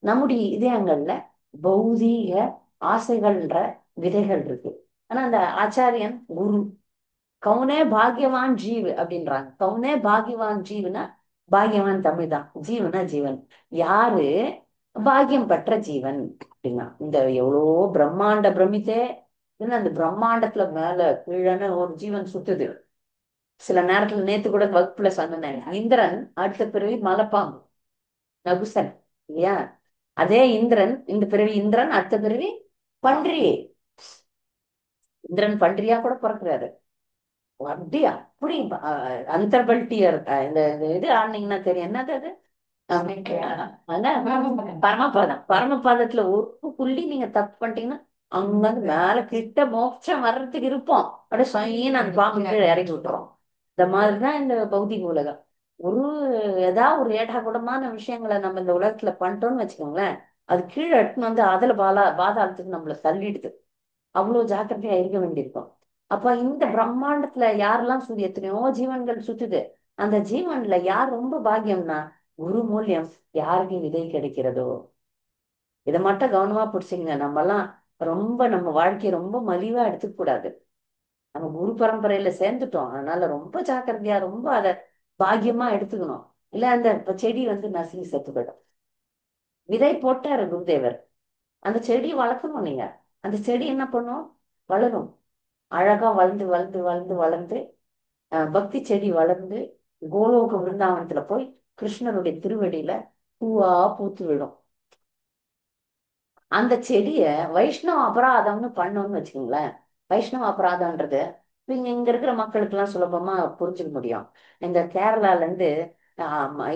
நம்முடைய இதயங்கள்ல பௌதீக ஆசைகள்ன்ற விதைகள் இருக்கு. ஆனா அந்த ஆச்சாரியன் குரு கவுனே பாக்யவான் ஜீவ் அப்படின்றாங்க. கவுனே பாக்யவான் ஜீவனா, பாக்யவான் தமிழ் தான், ஜீவனா ஜீவன், யாரு பாக்கியம் பெற்ற ஜீவன் அப்படின்னா. இந்த எவ்வளோ பிரம்மாண்ட பிரமித்தே, அந்த பிரம்மாண்டத்துல மேல கீழன்னு ஒரு ஜீவன் சுத்துது. சில நேரத்துல நேத்து கூட வகுப்புல சொன்னேன், இந்திரன் அடுத்த பிறவி மலைப்பாம்பு, நகுசன் இல்லையா? அதே இந்திரன் இந்த பிறவி இந்திரன், அடுத்த பிறவி பன்றி. இந்திரன் பன்றியா கூட பிறக்கிறாரு. அப்படியா அப்படி அந்தர்பல்ட்டியர் இந்த இது ஆனீங்கன்னா தெரியும், என்னது அது? பரமபாதம். பரமபாதத்துல ஒரு புள்ளி நீங்க தப்பு பண்ணிட்டீங்கன்னா அங்கிருந்து மேல கிட்ட மோட்சம் வர்றதுக்கு இருப்போம், அப்படியே சொயின்னு அந்த பாம்பு கீழே இறக்கி விட்டுறோம். இந்த மாதிரிதான் இந்த பௌதிக உலகம். ஒரு ஏதாவது ஒரு ஏடாகூடமான விஷயங்களை நம்ம இந்த உலகத்துல பண்ணிட்டோம்னு வச்சுக்கோங்களேன், அது கீழே எடுத்துன்னு வந்து அதுல பாதாளத்துக்கு நம்மள தள்ளிடுது. அவ்வளவு ஜாக்கிரதையா இருக்க வேண்டியிருக்கும். அப்ப இந்த பிரம்மாண்டத்துல யாரெல்லாம் எத்தனையோ ஜீவன்கள் சுத்துது. அந்த ஜீவன்ல யார் ரொம்ப பாக்கியம்னா, குரு மூலியம் யாருக்கு விதை கிடைக்கிறதோ. இதை மட்டும் கவனமா பிடிச்சிங்க. நம்ம எல்லாம் ரொம்ப நம்ம வாழ்க்கையை ரொம்ப மலிவா எடுத்துக்க கூடாது. நம்ம குரு பரம்பரையில சேர்ந்துட்டோம், அதனால ரொம்ப ஜாக்கிரதையா ரொம்ப அதை பாக்கியமா எடுத்துக்கணும். இல்ல அந்த செடி வந்து நசுங்கி செத்து போயிடும். விதை போட்டாரு குருதேவர். அந்த செடி வளர்க்கணும் நீங்க. அந்த செடி என்ன பண்ணும்? வளரும். அழகா வளர்ந்து வளர்ந்து வளர்ந்து வளர்ந்து பக்தி செடி வளர்ந்து கோலோக விருந்தாவனத்துல போய் கிருஷ்ணருடைய திருவடியில பூவா பூத்து விடும். அந்த செடிய வைஷ்ணவ அபராதம்னு பண்ணோம்னு வச்சுக்கோங்களேன். வைஷ்ணவ அபராதம்ன்றது இப்ப இங்க இருக்கிற மக்களுக்கு எல்லாம் சுலபமா புரிஞ்சுக்க முடியும். இந்த கேரளால இருந்து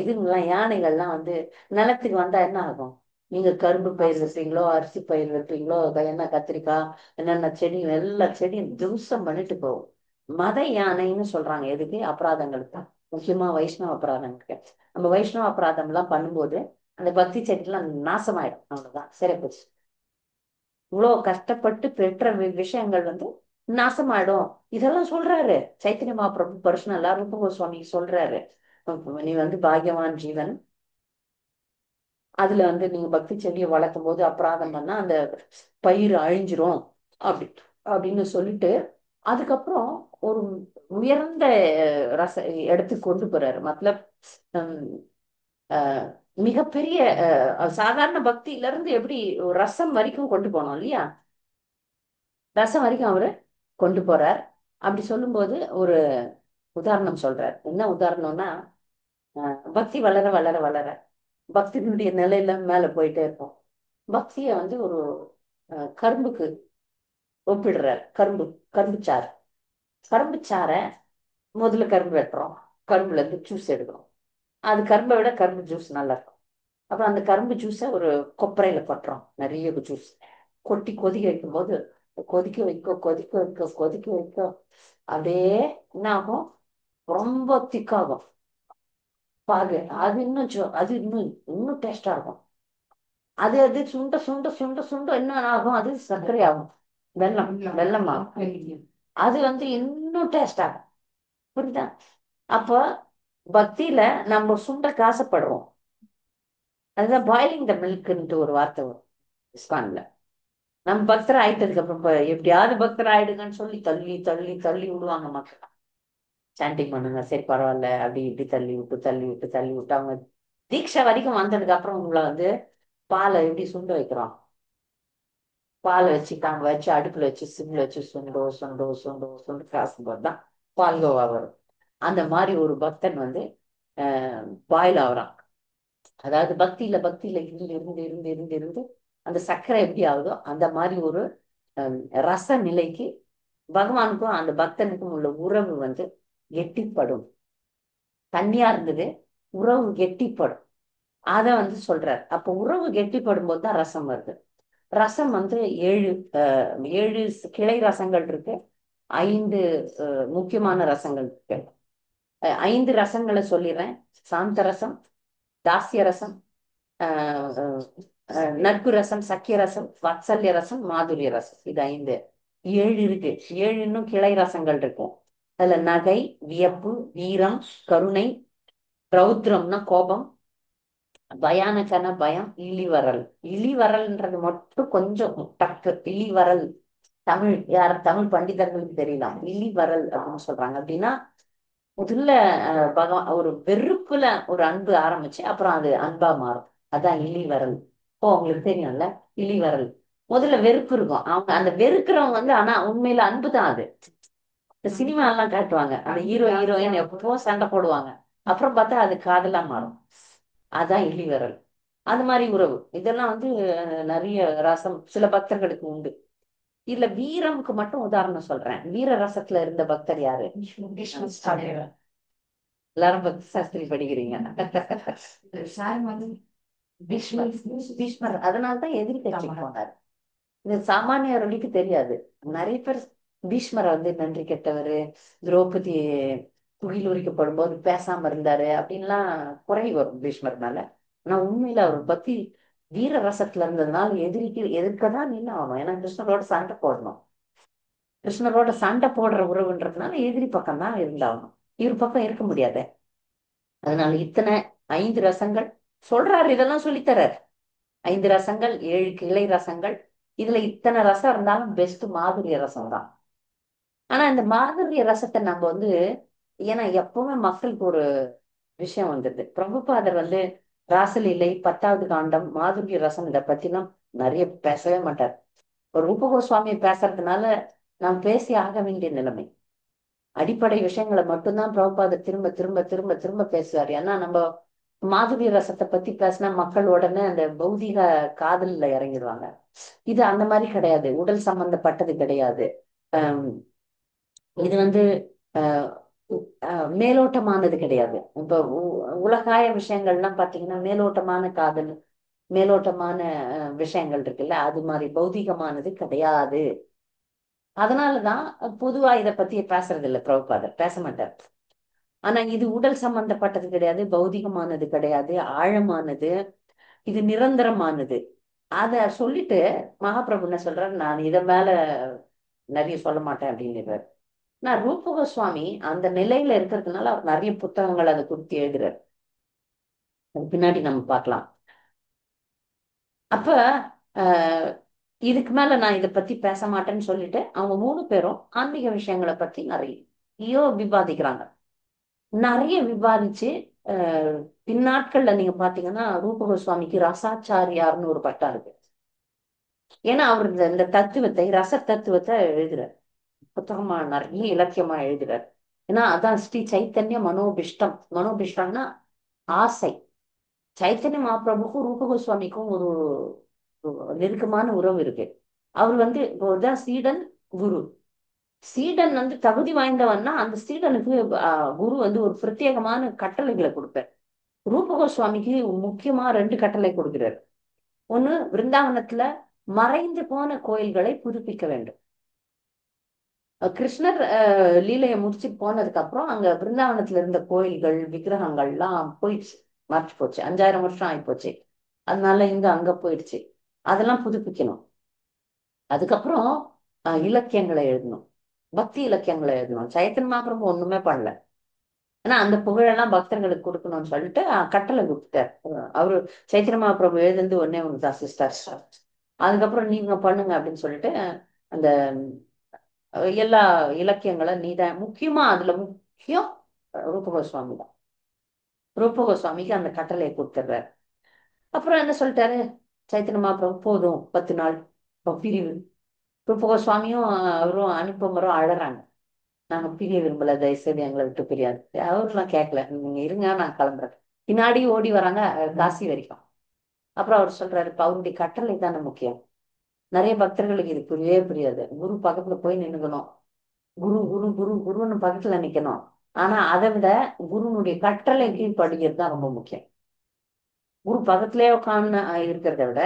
இதுங்கெல்லாம் யானைகள்லாம் வந்து நிலத்துக்கு வந்தா என்ன ஆகும்? நீங்க கரும்பு பயிர் வைப்பீங்களோ, அரிசி பயிர் வைப்பீங்களோ, என்ன கத்திரிக்காய், என்னென்ன செடி, எல்லா செடியும் துவம்சம் பண்ணிட்டு போகும். மத யானைன்னு சொல்றாங்க. எதுக்கு? அபராதங்களுக்கு. முக்கியமா வைஷ்ணவ அபராதங்களுக்கு. நம்ம வைஷ்ணவ அபராதம் எல்லாம் பண்ணும்போது அந்த பக்தி செடிலாம் நாசமாயிடும். அவ்வளவுதான், சரி போச்சு. இவ்வளவு கஷ்டப்பட்டு பெற்ற விஷயங்கள் வந்து நாசமாயிடும். இதெல்லாம் சொல்றாரு சைத்தன்ய மகாபிரபு பர்சனலா ரூப கோஸ்வாமி சொல்றாரு. நீ வந்து பாக்யவான் ஜீவன். அதுல வந்து நீங்க பக்தி செடியை வளர்க்கும் போது அபராதம் பண்ணா அந்த பயிர் அழிஞ்சிரும் அப்படி அப்படின்னு சொல்லிட்டு அதுக்கப்புறம் ஒரு உயர்ந்த ரச இடத்துக்கு கொண்டு போறாரு. மத்தலப் மிகப்பெரிய சாதாரண பக்தியில இருந்து எப்படி ரசம் வரைக்கும் கொண்டு போனோம் இல்லையா? ரசம் வரைக்கும் அவரு கொண்டு போறார். அப்படி சொல்லும்போது ஒரு உதாரணம் சொல்றார். என்ன உதாரணம்னா, பக்தி வளர வளர வளர பக்தியினுடைய நிலையில மேல போயிட்டே இருக்கும். பக்திய வந்து ஒரு கரும்புக்கு ஒப்பிடுறார். கரும்பு சாறு. கரும்பு சாறை முதல்ல கரும்பு வெட்டுறோம். கரும்புல இருந்து ஜூஸ் எடுக்கிறோம். அது கரும்பை விட கரும்பு ஜூஸ் நல்லா இருக்கும். அப்புறம் அந்த கரும்பு ஜூஸை ஒரு கொப்பரையில கொட்டுறோம். நிறைய ஜூஸ் கொட்டி கொதிக்க வைக்கும் போது கொதிக்க வைக்க கொதிக்க வைக்க கொதிக்க வைக்க அப்படியே என்ன ஆகும்? ரொம்ப திக்காகும் பாகு. அது இன்னும் அது இன்னும் இன்னும் டேஸ்டா இருக்கும். அது அது சுண்ட சுண்ட சுண்ட சுண்ட என்ன ஆகும்? அது சர்க்கரை ஆகும். வெல்லம் வெல்லம் ஆகும். அது வந்து இன்னும் டேஸ்ட் ஆகும். புரியுதா? அப்போ பக்தியில நம்ம சுண்ட காசப்படுறோம். அதுதான் பாயிலிங் த மில்க்ன்ட்டு ஒரு வார்த்தை வரும் இஸ்கான்ல. நம்ம பக்தர் ஆயிட்டதுக்கு அப்புறம் எப்படியாவது பக்தர் ஆயிடுங்கன்னு சொல்லி தள்ளி தள்ளி தள்ளி விடுவாங்க மக்கள். சாண்டிங் பண்ணுங்க, சரி பரவாயில்ல, அப்படி இப்படி தள்ளி விட்டு தள்ளி விட்டு தள்ளி விட்டு அவங்க தீட்சை வரைக்கும் வந்ததுக்கு அப்புறம் உங்களை வந்து பாலை எப்படி சுண்ட வைக்கிறோம்? பாலை வச்சுட்டாங்க வச்சு அடுப்புல வச்சு சிம்ல வச்சு சுண்டோ சுண்டோ சுண்டோ சுண்டு காசும்போது தான் பால்கோவா வரும். அந்த மாதிரி ஒரு பக்தன் வந்து பாயில் ஆகுறான். அதாவது பக்தியில இருந்து இருந்து இருந்து இருந்து இருந்து அந்த சர்க்கரை எப்படி ஆகுதோ அந்த மாதிரி ஒரு ரச நிலைக்கு பகவானுக்கும் அந்த பக்தனுக்கும் உள்ள உறவு வந்து கெட்டிப்படும். தண்ணியா இருந்தது, உறவு கெட்டிப்படும். அத வந்து சொல்றார். அப்ப உறவு கெட்டிப்படும் போது தான் ரசம் வருது. ரசம் வந்து ஏழு கிளை ரசங்கள் இருக்கு. 5 முக்கியமான ரசங்கள் இருக்கு. 5 ரசங்களை சொல்லிடுறேன். சாந்த ரசம், தாசிய ரசம், நட்பு ரசம், சக்கிய ரசம், வாத்சல்ய ரசம், மாதுரிய ரசம். இது 5. 7 இருக்கு. 7 இன்னும் கிளை ரசங்கள் இருக்கும். அதுல நகை, வியப்பு, வீரம், கருணை, ரௌத்ரம்னா கோபம், பயானகன பயம், இழிவரல். இழிவரல்ன்றது மட்டும் கொஞ்சம் டக்கு. இழிவரல் தமிழ் தமிழ் பண்டிதர்களுக்கு தெரியலாம். இழிவரல் அப்படின்னு சொல்றாங்க. அப்படின்னா முதல்ல பகவான் ஒரு வெறுப்புல ஒரு அன்பு ஆரம்பிச்சு அப்புறம் அது அன்பா மாறும். அதான் இழிவரல். உங்களுக்கு தெரியும்ல இழிவரல். முதல்ல வெறுப்பு இருக்கும். அவங்க அந்த வெறுக்கிறவங்க வந்து ஆனா உண்மையில அன்பு தான் அது. இந்த சினிமா எல்லாம் காட்டுவாங்க. அந்த ஹீரோயின் எப்போ சண்டை போடுவாங்க. அப்புறம் பார்த்தா அது காதலா மாறும். அதான் இழிவரல். அது மாதிரி உறவு இதெல்லாம் வந்து நிறைய ரசம் சில பக்தர்களுக்கு உண்டு. இதுல வீரமுக்கு மட்டும் உதாரணம் சொல்றேன். வீர ரசத்துல இருந்த பக்தர் யாரு? எல்லாரும் பக்தி சாஸ்திரி படிக்கிறீங்க. பீஷ்மர். அதனால்தான் எதிரி கட்சி போனார். இது சாமானியர்களுக்கு தெரியாது. நிறைய பேர் பீஷ்மரை வந்து நன்றி கெட்டவரு, திரௌபதி துகில் உரிக்கப்படும் போது பேசாம இருந்தாரு அப்படின்லாம் குறை வரும் பீஷ்மர் மேல. ஆனா உண்மையில அவர் பத்தி வீர ரசத்துல இருந்ததுனால எதிர்க்கதான் நின்று ஆகணும். ஏன்னா கிருஷ்ணரோட சண்டை போடணும். கிருஷ்ணரோட சண்டை போடுற உறவுன்றதுனால எதிரி பக்கம் தான் இருந்தாகணும். இவர் பக்கம் இருக்க முடியாது. அதனால இத்தனை 5 ரசங்கள் சொல்றாரு. இதெல்லாம் சொல்லித்தரார். 5 ரசங்கள், 7 கிளை ரசங்கள். இதுல இத்தனை ரசம் இருந்தாலும் பெஸ்ட் மாதுரிய ரசம் தான். ஆனா இந்த மாதுரிய ரசத்தை நம்ம வந்து ஏன்னா எப்பவுமே மக்களுக்கு ஒரு விஷயம் வந்துடுது. பிரபுபாதர் வந்து ராசலீலை, 10வது காண்டம், மாதுரி ரசம் இதை பத்திலாம் நிறைய பேசவே மாட்டார். ஒரு ரூப கோஸ்வாமி பேசுறதுனால நாம் பேசி ஆக வேண்டிய நிலைமை. அடிப்படை விஷயங்களை மட்டும்தான் பிரபுபாதர் திரும்ப திரும்ப திரும்ப திரும்ப பேசுவார். ஏன்னா நம்ம மாதுரி ரசத்தை பத்தி பேசினா மக்கள் உடனே அந்த பௌதிக காதல்ல இறங்கிடுவாங்க. இது அந்த மாதிரி கிடையாது, உடல் சம்பந்தப்பட்டது கிடையாது. ஆஹ் இது வந்து ஆஹ் மேலோட்டமானது கிடையாது. இப்ப உலகாய விஷயங்கள்லாம் பாத்தீங்கன்னா மேலோட்டமான காதல், மேலோட்டமான விஷயங்கள் இருக்குல்ல, அது மாதிரி பௌதிகமானது கிடையாது. அதனாலதான் பொதுவா இதை பத்தி பேசுறது இல்லை, பிரபுபாதர் பேச மாட்டார். ஆனா இது உடல் சம்பந்தப்பட்டது கிடையாது, பௌதிகமானது கிடையாது, ஆழமானது, இது நிரந்தரமானது. அத சொல்லிட்டு மகாபிரபு என்ன சொல்றாரு, நான் இதை மேல நிறைய சொல்ல மாட்டேன் அப்படின்னு. நான் ரூப கோஸ்வாமி அந்த நிலையில இருக்கிறதுனால அவர் நிறைய புத்தகங்கள் அதை குறித்து எழுதுறாரு. அது பின்னாடி நம்ம பார்க்கலாம். அப்ப ஆஹ் இதுக்கு மேல நான் இதை பத்தி பேச மாட்டேன்னு சொல்லிட்டு அவங்க 3 பேரும் ஆன்மீக விஷயங்களை பத்தி நிறைய விவாதிக்கிறாங்க. நிறைய விவாதிச்சு ஆஹ் பின்னாட்கள்ல நீங்க பாத்தீங்கன்னா ரூப கோஸ்வாமிக்கு ரசாச்சாரியார்னு ஒரு பட்டம் இருக்கு. ஏன்னா அவர் இந்த தத்துவத்தை, ரச தத்துவத்தை எழுதுறார். புத்தகமா நிறைய இலக்கியமா எழுதுறார். ஏன்னா அதான் ஸ்ரீ சைத்தன்ய மனோபிஷ்டம். மனோபிஷ்டம்னா ஆசை. சைத்தன்ய மகாபிரபுக்கும் ரூப கோஸ்வாமிக்கும் ஒரு நெருக்கமான உறவு இருக்கு. அவர் வந்து இப்போதான் சீடன், குரு. சீடன் வந்து தகுதி வாய்ந்தவன்னா அந்த சீடனுக்கு குரு வந்து ஒரு பிரத்யேகமான கட்டளைகளை கொடுப்பார். ரூப கோஸ்வாமிக்கு முக்கியமா 2 கட்டளை கொடுக்கிறார். ஒண்ணு, விருந்தாவனத்துல மறைந்து போன கோயில்களை புதுப்பிக்க வேண்டும். கிருஷ்ணர் லீலையை முடிச்சுட்டு போனதுக்கு அப்புறம் அங்க பிருந்தாவனத்துல இருந்த கோயில்கள், விக்கிரகங்கள்லாம் போயிடுச்சு, மறைச்சு போச்சு. 5000 வருஷம் ஆகி போச்சு. அதனால இங்க அங்க போயிடுச்சு. அதெல்லாம் புதுப்பிக்கணும். அதுக்கப்புறம் இலக்கியங்களை எழுதணும், பக்தி இலக்கியங்களை எழுதணும். சைத்தன்ய மகாபிரபு ஒண்ணுமே பண்ணல. ஆனா அந்த புகழெல்லாம் பக்தர்களுக்கு கொடுக்கணும்னு சொல்லிட்டு கட்டளை கொடுத்தார். அவரு சைத்தன்ய மகாபிரபு எழுதுந்து ஒன்னே ஒண்ணுதான், சிஸ்டர். அதுக்கப்புறம் நீங்க பண்ணுங்க அப்படின்னு சொல்லிட்டு அந்த எல்லா இலக்கியங்களை நீதான். முக்கியமா அதுல முக்கியம் ரூப கோஸ்வாமி தான். ரூப கோஸ்வாமிக்கு அந்த கட்டளையை கொடுத்துடுறாரு. அப்புறம் என்ன சொல்லிட்டாரு சைத்தன்ய மகாபிரபு, போதும் 10 நாள் பிரிவு. ரூப கோஸ்வாமியும் அவரும் அனுப்பமரும் அழறாங்க, நாங்க பிரிய விரும்பல, தயவுசெய்து எங்களை விட்டு பிரியாது. அவருலாம் கேட்கல, நீங்க இருங்க நான் கிளம்புறேன். பின்னாடி ஓடி வராங்க காசி வரைக்கும். அப்புறம் அவர் சொல்றாரு, இப்ப அவருடைய கட்டளை தானே முக்கியம். நிறைய பக்தர்களுக்கு இது புரியவே புரியாது. குரு பக்கத்துல போய் நின்னுக்கணும், குரு குரு குரு குருன்னு பக்கத்துல நிக்கணும். ஆனா அதை விட குருனுடைய கட்டளை கீழ்ப்படுகிறது தான் ரொம்ப முக்கியம். குரு பக்கத்திலே உட்காந்து இருக்கிறத விட,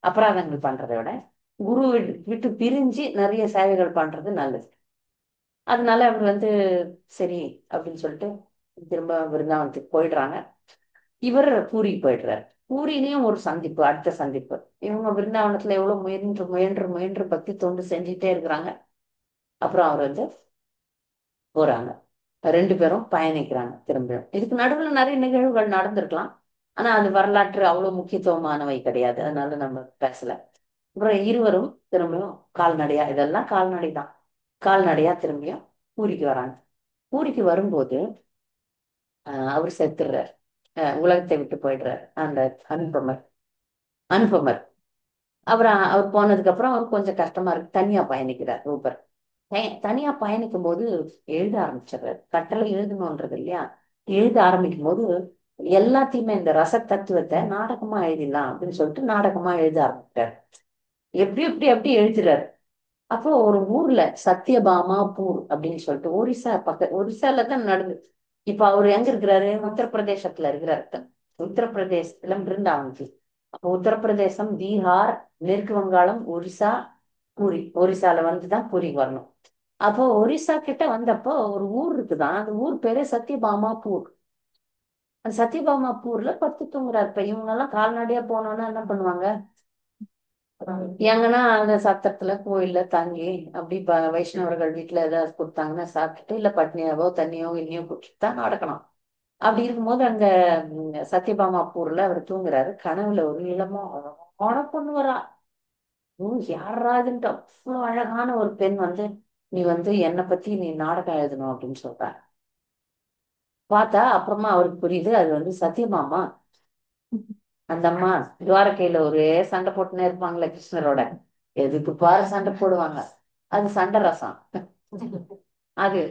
அபராதங்கள் பண்றதை விட, குரு விட்டு பிரிஞ்சு நிறைய சேவைகள் பண்றது நல்லது. அதனால அவர் வந்து சரி அப்படின்னு சொல்லிட்டு திரும்ப விருந்தாவனத்துக்கு போயிடுறாங்க. இவர் பூரி போயிடுறாரு. பூரியிலையும் ஒரு சந்திப்பு, அடுத்த சந்திப்பு. இவங்க விருந்தாவனத்துல எவ்வளவு முயன்று முயன்று முயன்று பக்தி தொண்டு செஞ்சுட்டே இருக்கிறாங்க. அப்புறம் அவர் வந்து போறாங்க. 2 பேரும் பயணிக்கிறாங்க திரும்ப. இதுக்கு நடுவுல நிறைய நிகழ்வுகள் நடந்திருக்கலாம். ஆனா அது வரலாற்று அவ்வளவு முக்கியத்துவமானவை கிடையாது, அதனால நம்ம பேசல. அப்புறம் இருவரும் திரும்பியும் கால்நடையா, இதெல்லாம் கால்நடை தான், கால்நடையா திரும்பியும் பூரிக்கு வராங்க. பூரிக்கு வரும்போது அவர் செத்துடுறார். உலகத்தை விட்டு போயிடுறார் அந்த அனுபமர். அனுபமர் அவர் போனதுக்கு அப்புறம் அவர் கொஞ்சம் கஷ்டமா இருக்கு, தனியா பயணிக்கிறார் ரூபர். தனியா பயணிக்கும் போது எழுத ஆரம்பிச்சிடுறாரு. கட்டளை எழுதணும்ன்றது இல்லையா, எழுத ஆரம்பிக்கும் போது எல்லாத்தையுமே இந்த ரச தத்துவத்தை நாடகமா எழுதிடலாம் அப்படின்னு சொல்லிட்டு நாடகமா எழுத ஆரம்பிச்சார். எப்படி எப்படி எப்படி எழுதுறாரு. அப்போ ஒரு ஊர்ல சத்யபாமா பூர் அப்படின்னு சொல்லிட்டு, ஒரிசா ஒரிசால தான் நடந்து. இப்ப அவர் எங்க இருக்கிறாரு, உத்தரப்பிரதேசத்துல இருக்கிறாரு. உத்தரப்பிரதேசத்துல பிருந்தாவனத்தில். அப்போ உத்தரப்பிரதேசம், பீகார், மேற்கு வங்காளம், ஒரிசா, பூரி. ஒரிசால வந்துதான் பூரிக்கு வரணும். அப்போ ஒரிசா கிட்ட வந்தப்போ ஒரு ஊர் இருக்குதான், அந்த ஊர் பேரு சத்யபாமா பூர். அந்த சத்யபாமா பூர்ல படுத்து தூங்குறாரு. இப்ப இவங்க எல்லாம் கால்நடையா போனோம்னா என்ன பண்ணுவாங்க, எங்கன்னா அந்த சத்திரத்துல கோயில்ல தங்கி அப்படி வைஷ்ணவர்கள் வீட்டுல ஏதாவது கொடுத்தாங்கன்னா சாப்பிட்டுட்டு, இல்ல பட்னியாவோ தண்ணியோ இன்னியோ குடிச்சுட்டு தான் நடக்கணும். அப்படி இருக்கும்போது அங்க சத்யபாமாப்பூர்ல அவர் தூங்குறாரு. கனவுல ஒரு இளமோ அழகான பொண்ணு வரா. யாராதுன்ட்டு அவ்வளவு அழகான ஒரு பெண் வந்து, நீ வந்து என்னை பத்தி நீ நாடகம் எழுதணும் அப்படின்னு சொல்றாரு. பார்த்தா அப்புறமா அவருக்கு புரியுது அது வந்து சத்யபாமா. அந்த அம்மா துவாரகையில ஒரே சண்டை போட்டுனே இருப்பாங்களே கிருஷ்ணரோட, எதுக்கு பாரு சண்டை போடுவாங்க. அது சண்டை ரசம் அது.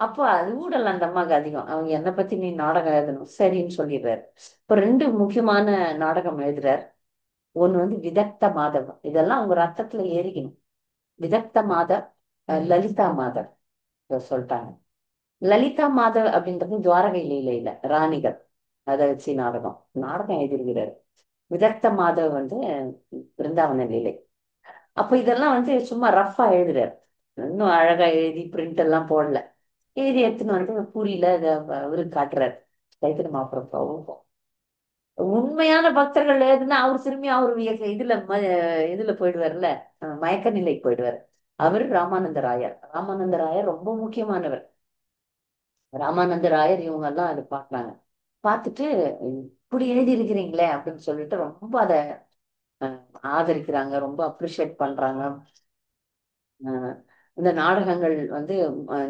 அப்போ அது ஊடல் அந்த அம்மாவுக்கு அதிகம். அவங்க என்னை பத்தி நீ நாடகம் எழுதணும் சரின்னு சொல்லிடுறாரு. இப்போ ரெண்டு முக்கியமான நாடகம் எழுதுறார். ஒண்ணு வந்து விதக்த மாதவம், இதெல்லாம் உங்க ரத்தத்துல ஏறிக்கணும். விதக்த மாதர், லலிதா மாதர் சொல்லிட்டாங்க. லலிதா மாதர் அப்படின்றது துவாரகை லீலையில ராணிகள் அதை வச்சு நாடகம் நாடகம் எழுதியிருக்கிறாரு. விதக்த மாதவ் வந்து பிருந்தாவன லீலை. அப்ப இதெல்லாம் வந்து சும்மா ரஃபா எழுதுறாரு. இன்னும் அழகா எழுதி பிரிண்ட் எல்லாம் போடல. எழுதி எடுத்துன்னு வந்து பூரியில இவருக்கு காட்டுறாரு சைத்தன்ய மகாபிரபு. உண்மையான பக்தர்கள் எழுதுனா அவர் திரும்பி அவர் இதுல போயிடுவார்ல, மயக்க நிலைக்கு போயிடுவார். அவர் ராமானந்த ராயர். ராமானந்த ராயர் ரொம்ப முக்கியமானவர். ராமானந்த ராயர் இவங்க எல்லாம் அதை பார்க்கறாங்க. பார்த்துட்டு இப்படி எழுதி இருக்கிறீங்களே அப்படின்னு சொல்லிட்டு ரொம்ப அதை அஹ், ஆதரிக்கிறாங்க, ரொம்ப அப்ரிஷியேட் பண்றாங்க. அஹ், இந்த நாடகங்கள் வந்து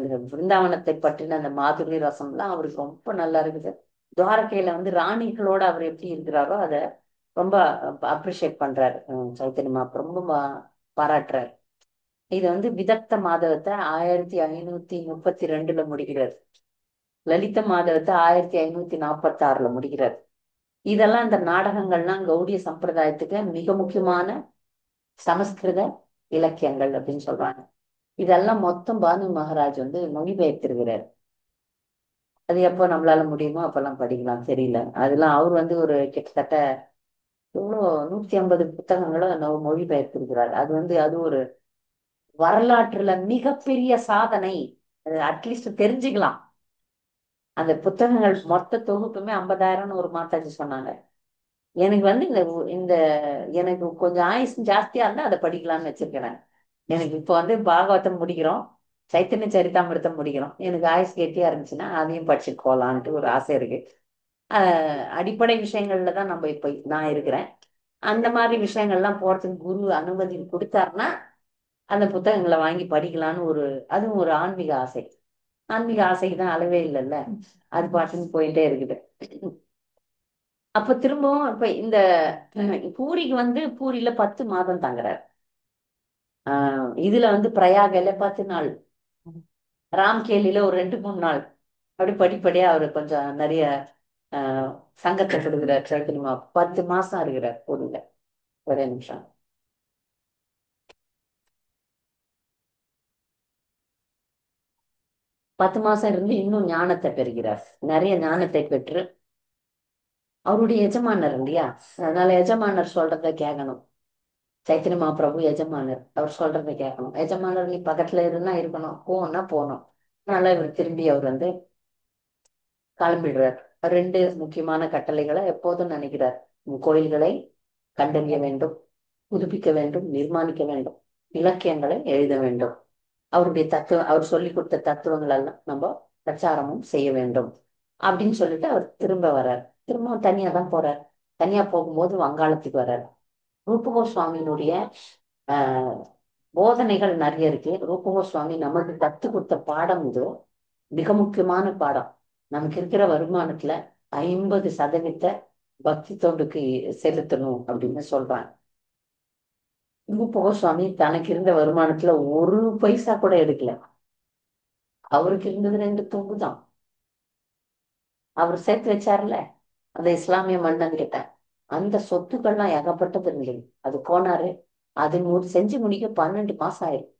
இந்த பிருந்தாவனத்தை பற்றின அந்த மாதுரி ரசம்லாம் அவருக்கு ரொம்ப நல்லா இருக்குது. துவாரகையில வந்து ராணிகளோட அவர் எப்படி இருக்கிறாரோ அதை ரொம்ப அப்ரிஷியேட் பண்றாரு. சைத்தன்ய மகாபிரபு ரொம்ப பாராட்டுறாரு. இது வந்து விதக்த மாதவத்தை 1532 முடிக்கிறார். லலித மாதவத்தை 1546 முடிக்கிறார். இதெல்லாம் இந்த நாடகங்கள்லாம் கௌடிய சம்பிரதாயத்துக்கு மிக முக்கியமான சமஸ்கிருத இலக்கியங்கள் அப்படின்னு சொல்றாங்க. இதெல்லாம் மொத்தம் பானு மகாராஜ் வந்து மொழிபெயர்த்திருக்கிறார். அது எப்போ நம்மளால முடியுமோ அப்பெல்லாம் படிக்கலாம், தெரியல. அதெல்லாம் அவர் வந்து ஒரு கிட்டத்தட்ட எவ்வளோ 150 புத்தகங்களும் மொழிபெயர்த்திருக்கிறார். அது வந்து அது ஒரு வரலாற்றுல மிகப்பெரிய சாதனை. அட்லீஸ்ட் தெரிஞ்சுக்கலாம். அந்த புத்தகங்கள் மொத்த தொகுப்புமே 50,000 ஒரு மாதாஜி சொன்னாங்க. எனக்கு வந்து இந்த எனக்கு கொஞ்சம் ஆயுசு ஜாஸ்தியா இருந்தா அதை படிக்கலாம்னு வச்சிருக்கிறேன். எனக்கு இப்போ வந்து பாகவதம் முடிக்கிறோம், சைத்தன்ய சரிதாமிர்தம் முடிக்கிறோம். எனக்கு ஆயுசு கெட்டியா இருந்துச்சுன்னா அதையும் படிச்சுட்டு போகலான்ட்டு ஒரு ஆசை இருக்கு. அடிப்படை விஷயங்கள்ல தான் நம்ம இப்போ நான் இருக்கிறேன். அந்த மாதிரி விஷயங்கள்லாம் போறதுக்கு குரு அனுமதி கொடுத்தாருன்னா அந்த புத்தகங்களை வாங்கி படிக்கலான்னு ஒரு, அதுவும் ஒரு ஆன்மீக ஆசை. ஆன்மீக ஆசைக்கு தான் அளவே இல்லைல்ல, அது பாட்டுன்னு போயிட்டே இருக்குது. அப்ப திரும்பவும் இப்ப இந்த பூரிக்கு வந்து பூரியில 10 மாதம் தங்குறாரு. இதுல வந்து பிரயாகையில 10 நாள், ராம்கேலியில ஒரு 2-3 நாள். அப்படி படிப்படியா அவரு கொஞ்சம் நிறைய ஆஹ் சங்கத்தை கொடுக்குறார். சைத்தன்யமா 10 மாசம் இருக்கிறார் பூரியில. ஒரே நிமிஷம். 10 மாசம் இருந்து இன்னும் ஞானத்தை பெறுகிறார். நிறைய ஞானத்தை பெற்று அவருடைய எஜமானர் இல்லையா, அதனால எஜமானர் சொல்றதை கேட்கணும். சைத்தன்ய மகாபிரபு எஜமானர், அவர் சொல்றதை கேட்கணும். எஜமானர் நீ பக்கத்துல இருந்தா இருக்கணும், போனா போகணும். அதனால இவர் திரும்பி அவர் வந்து கிளம்பிடுறார். ரெண்டு முக்கியமான கட்டளைகளை எப்போதும் நினைக்கிறார். கோயில்களை கண்டறிய வேண்டும், புதுப்பிக்க வேண்டும், நிர்மாணிக்க வேண்டும், இலக்கியங்களை எழுத வேண்டும். அவருடைய தத்துவம், அவர் சொல்லி கொடுத்த தத்துவங்கள் எல்லாம் நம்ம பிரச்சாரமும் செய்ய வேண்டும் அப்படின்னு சொல்லிட்டு அவர் திரும்ப வர்றார். திரும்ப தனியா தான் போறார். தனியா போகும்போது வங்காளத்துக்கு வர்றார். ரூப கோஸ்வாமியினுடைய ஆஹ் போதனைகள் நிறைய இருக்கு. ரூப கோஸ்வாமி நமக்கு கத்து கொடுத்த பாடம் இது மிக முக்கியமான பாடம். நமக்கு இருக்கிற வருமானத்துல 50% பக்தி தொண்டுக்கு செலுத்தணும் அப்படின்னு சொல்றாங்க. ரூப கோஸ்வாமி தனக்கு இருந்த வருமானத்துல ஒரு பைசா கூட எடுக்கல. அவருக்கு இருந்தது 2 துண்டு தான். அவர் சேர்த்து வச்சார்ல அந்த இஸ்லாமிய மன்னன் கிட்ட, அந்த சொத்துக்கள்லாம் ஏகப்பட்டது இருந்தது. அது போனாரு. அது செஞ்சு முடிக்க 12 மாசம் ஆயிரும்.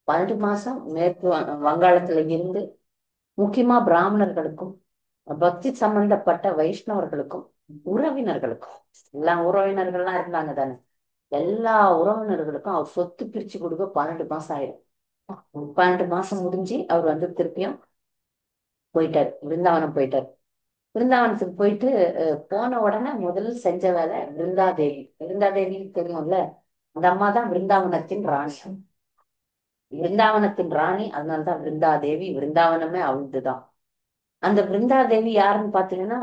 12 மாசம் மேற்கு வங்காளத்துல இருந்து முக்கியமா பிராமணர்களுக்கும் பக்தி சம்பந்தப்பட்ட வைஷ்ணவர்களுக்கும் உறவினர்களுக்கும், எல்லா உறவினர்கள்லாம் இருந்தாங்க தானே, எல்லா உறவினர்களுக்கும் அவர் சொத்து பிரிச்சு கொடுக்க 12 மாசம் ஆயிரும். 12 மாசம் முடிஞ்சு அவர் வந்து திருப்பியும் போயிட்டார், பிருந்தாவனம் போயிட்டார். பிருந்தாவனத்துக்கு போயிட்டு போன உடனே முதல்ல செஞ்ச வேலை பிருந்தாதேவி. பிருந்தாதேவி தெரியும்ல, அந்த அம்மா தான் பிருந்தாவனத்தின் ராணி. பிருந்தாவனத்தின் ராணி, அதனாலதான் பிருந்தாதேவி. பிருந்தாவனமே அவளுதுதான். அந்த பிருந்தாதேவி யாருன்னு பாத்தீங்கன்னா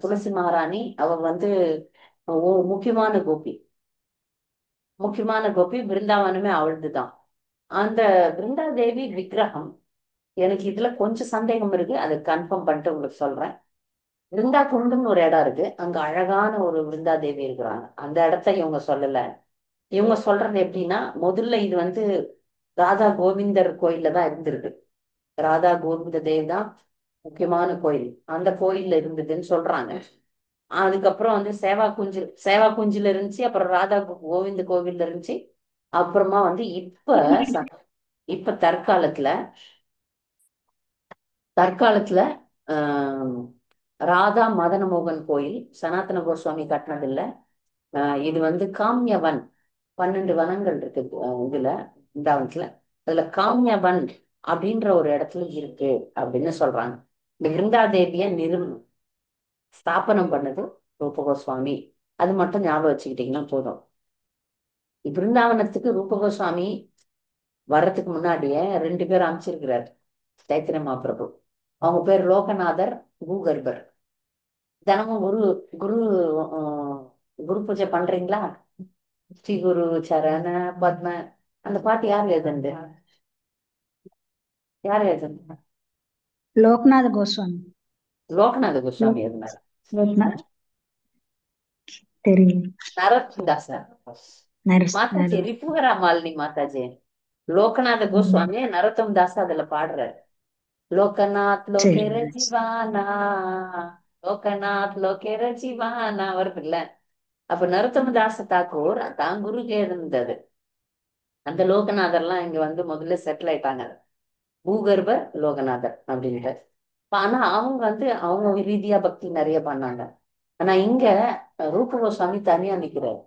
துளசி மகாராணி. அவ வந்து முக்கியமான கோபி. முக்கியமான கோபி, பிருந்தாவனமே அவளுதுதான். அந்த பிருந்தாதேவி விக்கிரகம் எனக்கு இதுல கொஞ்சம் சந்தேகம் இருக்கு, அதை கன்ஃபார்ம் பண்ணிட்டு உங்களுக்கு சொல்றேன். விருந்தா குண்டுன்னு ஒரு இடம் இருக்கு, அங்க அழகான ஒரு விருந்தா தேவி இருக்கிறாங்க. அந்த இடத்த இவங்க சொல்லல. இவங்க சொல்றது எப்படின்னா, முதல்ல இது வந்து ராதா கோவிந்தர் கோயில்ல தான் இருந்திருக்கு. ராதா கோவிந்த தேவ் தான் முக்கியமான கோயில், அந்த கோயில்ல இருந்ததுன்னு சொல்றாங்க. அதுக்கப்புறம் வந்து சேவா குஞ்சில இருந்துச்சு, அப்புறம் ராதா கோவிந்த கோவில்ல இருந்துச்சு. அப்புறமா வந்து இப்ப தற்காலத்துல தற்காலத்துல ஆஹ் ராதா மதன மோகன் கோயில் சனாதன கோஸ்வாமி கட்டினது இல்ல. இது வந்து காம்யவன், 12 வனங்கள் இருக்கு இதுல, பிருந்தாவனத்துல. அதுல காம்யவன் அப்படின்ற ஒரு இடத்துல இருக்கு அப்படின்னு சொல்றாங்க. இந்த பிருந்தாதேவிய ஸ்தாபனம் பண்ணது ரூப கோஸ்வாமி. அது மட்டும் ஞாபகம் வச்சுக்கிட்டீங்கன்னா போதும். பிருந்தாவனத்துக்கு ரூப கோஸ்வாமி வர்றதுக்கு முன்னாடியே 2 பேர் அமைச்சிருக்கிறார் சைத்தன்ய மகாபிரபு. அவங்க பேர் லோகநாதர், பூகர்பர். தினமும் குரு குரு ஆஹ் குரு பூஜை பண்றீங்களா? ஸ்ரீ குரு சரண பத்ம, அந்த பாட்டு யார் எழுதுனது? யார் எழுதுனது? லோக்நாத கோஸ்வாமி. லோகநாத கோஸ்வாமி லோக்- எழுதினார். லோக்நாத் தெரியும். நரோத்தம் தாசர். மாதாஜி நரஸ். ரிப்புகரா மாலினி மாதாஜி. லோகநாத கோஸ்வாமி நரோத்தம் தாஸ் அதுல பாடுறாரு. லோகநாத் சரி. லோகேர ஜீவானா, லோகநாத் லோகேர ஜீவானா வருதுல்ல. அப்ப நரோத்தம தாச தாக்கூர் தான் குருக்கு எழுந்தது. அந்த லோகநாதர்லாம் இங்க வந்து முதல்ல செட்டில் ஆயிட்டாங்க, பூகர்பர் லோகநாதர் அப்படின்ட்டு. ஆனா அவங்க வந்து அவங்க ரீதியா பக்தி நிறைய பண்ணாங்க. ஆனா இங்க ரூப கோஸ்வாமி தனியா நிக்கிறாரு.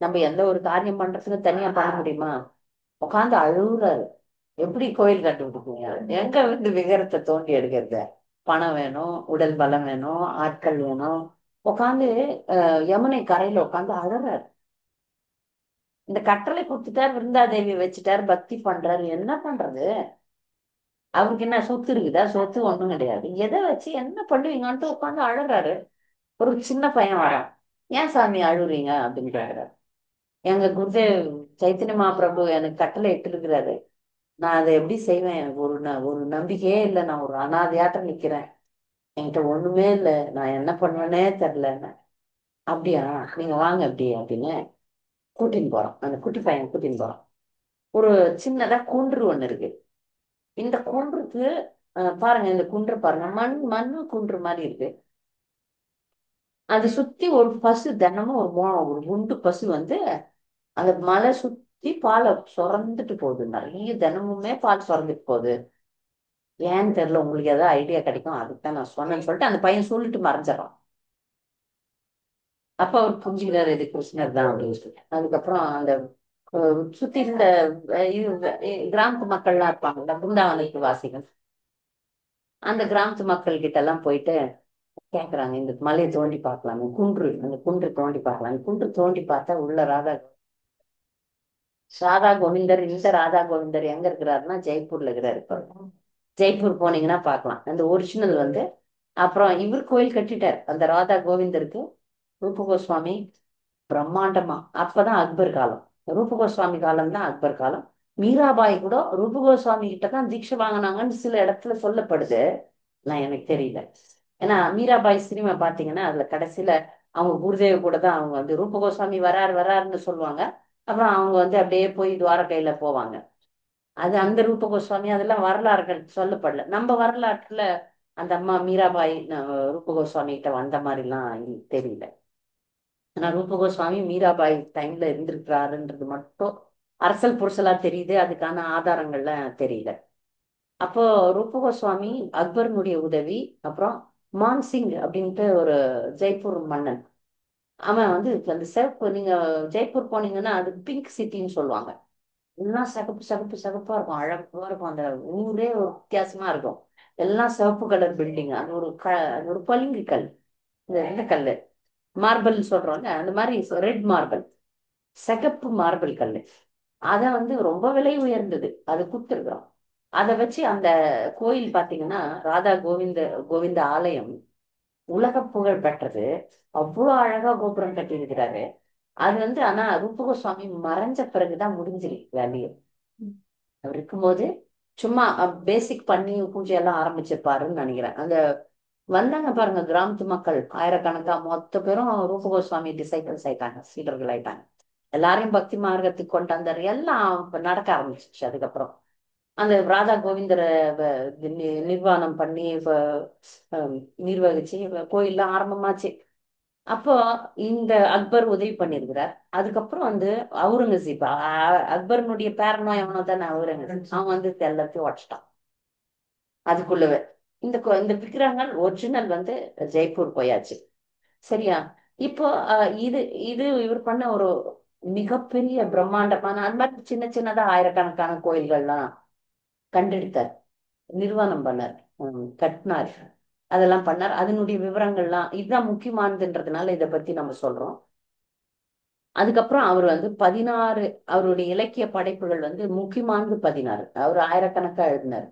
நம்ம எந்த ஒரு காரியம் பண்றதுக்கு தனியா பண்ண முடியுமா? உட்காந்து அழுகுறாரு. எப்படி கோயில் கட்டி விட்டுருக்கீங்க? எங்க வந்து விகாரத்தை தோண்டி எடுக்கிறது? பணம் வேணும், உடல் பலம் வேணும், ஆட்கள் வேணும். உட்காந்து யமுனை கரையில உட்காந்து அழறாரு. இந்த கட்டளை கொடுத்துட்டார், விருந்தாதேவி வச்சுட்டார், பக்தி பண்றாரு, என்ன பண்றது? அவருக்கு என்ன சொத்து இருக்குதா? சொத்து ஒண்ணும் கிடையாது. எதை வச்சு என்ன பண்ணுவீங்கன்ட்டு உட்காந்து அழறாரு. ஒரு சின்ன பையன் வரான். ஏன் சாமி அழுறீங்க அப்படின்னு கேக்குறாரு. எங்க குருதேவ் சைத்தன்ய மகாபிரபு எனக்கு கட்டளை இட்டிருக்கிறாரு, நான் அதை எப்படி செய்வேன்? எனக்கு ஒரு நம்பிக்கையே இல்லை, நான் ஒரு அனாதையாட்டம் நிக்கிறேன், என்கிட்ட ஒண்ணுமே இல்லை, நான் என்ன பண்ணுவேனே தெரியல. அப்படியா, நீங்க வாங்க அப்படி அப்படின்னு கூட்டின்னு போறோம். அந்த குட்டி பையன் கூட்டின்னு போறோம். ஒரு சின்னதா குன்று ஒண்ணு இருக்கு. இந்த குன்றுக்கு பாருங்க, இந்த குன்று பாருங்க, மண்ணு குன்று மாதிரி இருக்கு. அது சுத்தி ஒரு பசு, தினமும் ஒரு குண்டு பசு வந்து அந்த மலை சுத்தி பாலை சுரந்துட்டு போகுது. நிறைய தினமுமே பால் சுரந்துட்டு போகுது. ஏன்னு தெரியல, உங்களுக்கு ஏதாவது ஐடியா கிடைக்கும், அதுக்குதான் நான் சொன்னேன்னு சொல்லிட்டு அந்த பையன் சொல்லிட்டு மறைஞ்சிடறான். அப்ப அவர் புரிஞ்சுக்கிறாரு, இது கிருஷ்ணர் தான் அப்படின்னு சொல்லி. அதுக்கப்புறம் அந்த சுத்தி இருந்த கிராமத்து மக்கள்லாம் இருப்பாங்கல்ல, பிருந்தாவனத்து வாசிகள், அந்த கிராமத்து மக்கள் கிட்ட எல்லாம் போயிட்டு கேக்குறாங்க, இந்த மலையை தோண்டி பார்க்கலாம், அந்த குன்று தோண்டி பார்க்கலாம். அந்த குன்று தோண்டி பார்த்தா உள்ள ராதா கோவிந்தர். இந்த ராதா கோவிந்தர் எங்க இருக்கிறாருன்னா ஜெய்ப்பூர்ல இருக்கிறாரு இப்போ. ஜெய்ப்பூர் போனீங்கன்னா பார்க்கலாம் அந்த ஒரிஜினல் வந்து. அப்புறம் இவர் கோயில் கட்டிட்டார் அந்த ராதா கோவிந்தருக்கு, ரூப கோஸ்வாமி, பிரம்மாண்டமா. அப்பதான் அக்பர் காலம், ரூப கோஸ்வாமி காலம் தான் அக்பர் காலம். மீராபாய் கூட ரூப கோஸ்வாமி கிட்ட தான் தீட்சை வாங்கினாங்கன்னு சில இடத்துல சொல்லப்படுது. நான் எனக்கு தெரியல. ஏன்னா மீராபாய் சினிமா பாத்தீங்கன்னா அதுல கடைசியில அவங்க குருதேவ கூட தான் அவங்க வந்து ரூப கோஸ்வாமி வராரு வராருன்னு சொல்லுவாங்க. அப்புறம் அவங்க வந்து அப்படியே போய் துவாரகையில போவாங்க. அது அந்த ரூப கோஸ்வாமி, அதெல்லாம் வரலாறுகள் சொல்லப்படல. நம்ம வரலாற்றுல அந்த அம்மா மீராபாய் ரூப கோஸ்வாமி கிட்ட வந்த மாதிரிலாம் தெரியல. ஆனா ரூப கோஸ்வாமி மீராபாய் டைம்ல இருந்திருக்கிறாருன்றது மட்டும் அரசல் புரசலா தெரியுது, அதுக்கான ஆதாரங்கள்லாம் தெரியல. அப்போ ரூப கோஸ்வாமி அக்பர்னுடைய உதவி. அப்புறம் மான்சிங் அப்படின்ட்டு ஒரு ஜெய்ப்பூர் மன்னன், அவன் வந்து அந்த சிவப்பு, நீங்க ஜெய்ப்பூர் போனீங்கன்னா அது பிங்க் சிட்டின்னு சொல்லுவாங்க. எல்லாம் சிகப்பு சிகப்பு சிகப்பா இருக்கும், அழகா இருக்கும். அந்த ஊரே ஒரு வித்தியாசமா இருக்கும். எல்லாம் சிவப்பு கலர் பில்டிங். அது அது ஒரு பளிங்கு கல். இந்த கல்லு மார்பிள் சொல்றோம்ல, அந்த மாதிரி ரெட் மார்பிள், சிகப்பு மார்பிள் கல்லு. அத வந்து ரொம்ப விலை உயர்ந்தது, அது கொடுத்துருக்குறோம். அதை வச்சு அந்த கோயில் பாத்தீங்கன்னா ராதா கோவிந்த ஆலயம் உலக புகழ் பெற்றது. அவ்வளவு அழகா கோபுரம் கட்டி இருக்கிறாரு. அது வந்து ஆனா ரூப கோஸ்வாமி மறைஞ்ச பிறகுதான் முடிஞ்சிருக்கு வேலையை. அவர் இருக்கும்போது சும்மா பேசிக் பண்ணி பூஜை எல்லாம் ஆரம்பிச்சிருப்பாருன்னு நினைக்கிறேன். அந்த வந்தாங்க பாருங்க கிராமத்து மக்கள் ஆயிரக்கணக்கா மொத்த பேரும் ரூப கோஸ்வாமி டிசைபிள்ஸ் ஆயிட்டாங்க, சீடர்கள் ஆயிட்டாங்க. எல்லாரையும் பக்தி மார்க்கத்துக்கு கொண்டாந்தாரு. எல்லாம் இப்ப நடக்க ஆரம்பிச்சிச்சு. அதுக்கப்புறம் அந்த ராதா கோவிந்தரை நிர்வாணம் பண்ணி அஹ், நிர்வகிச்சு கோயில்ல ஆரம்பமாச்சு. அப்போ இந்த அக்பர் உதவி பண்ணிருக்கிறார். அதுக்கப்புறம் வந்து அவுரங்கசீப் அக்பர்னுடைய பேரனோ எவனோ தானே அவுரங்கசீப், அவன் வந்து எல்லாத்தையும் உடச்சிட்டான் அதுக்குள்ளவே. இந்த விக்கிரகங்கள் ஒரிஜினல் வந்து ஜெய்ப்பூர் போயாச்சு. சரியா? இப்போ இது இது இவர் பண்ண ஒரு மிகப்பெரிய பிரம்மாண்டமான அந்த மாதிரி சின்ன சின்னதா ஆயிரக்கணக்கான கோயில்கள்லாம் கண்டெடுத்தார், நிர்வாணம் பண்ணார், கட்டினார், அதெல்லாம் பண்ணார். அதனுடைய விவரங்கள்லாம் இதுதான் முக்கியமானதுன்றதுனால இதை பத்தி நம்ம சொல்றோம். அதுக்கப்புறம் அவர் வந்து 16 அவருடைய இலக்கிய படைப்புகள் வந்து முக்கியமானது 16. அவர் ஆயிரக்கணக்கா எழுதினார்.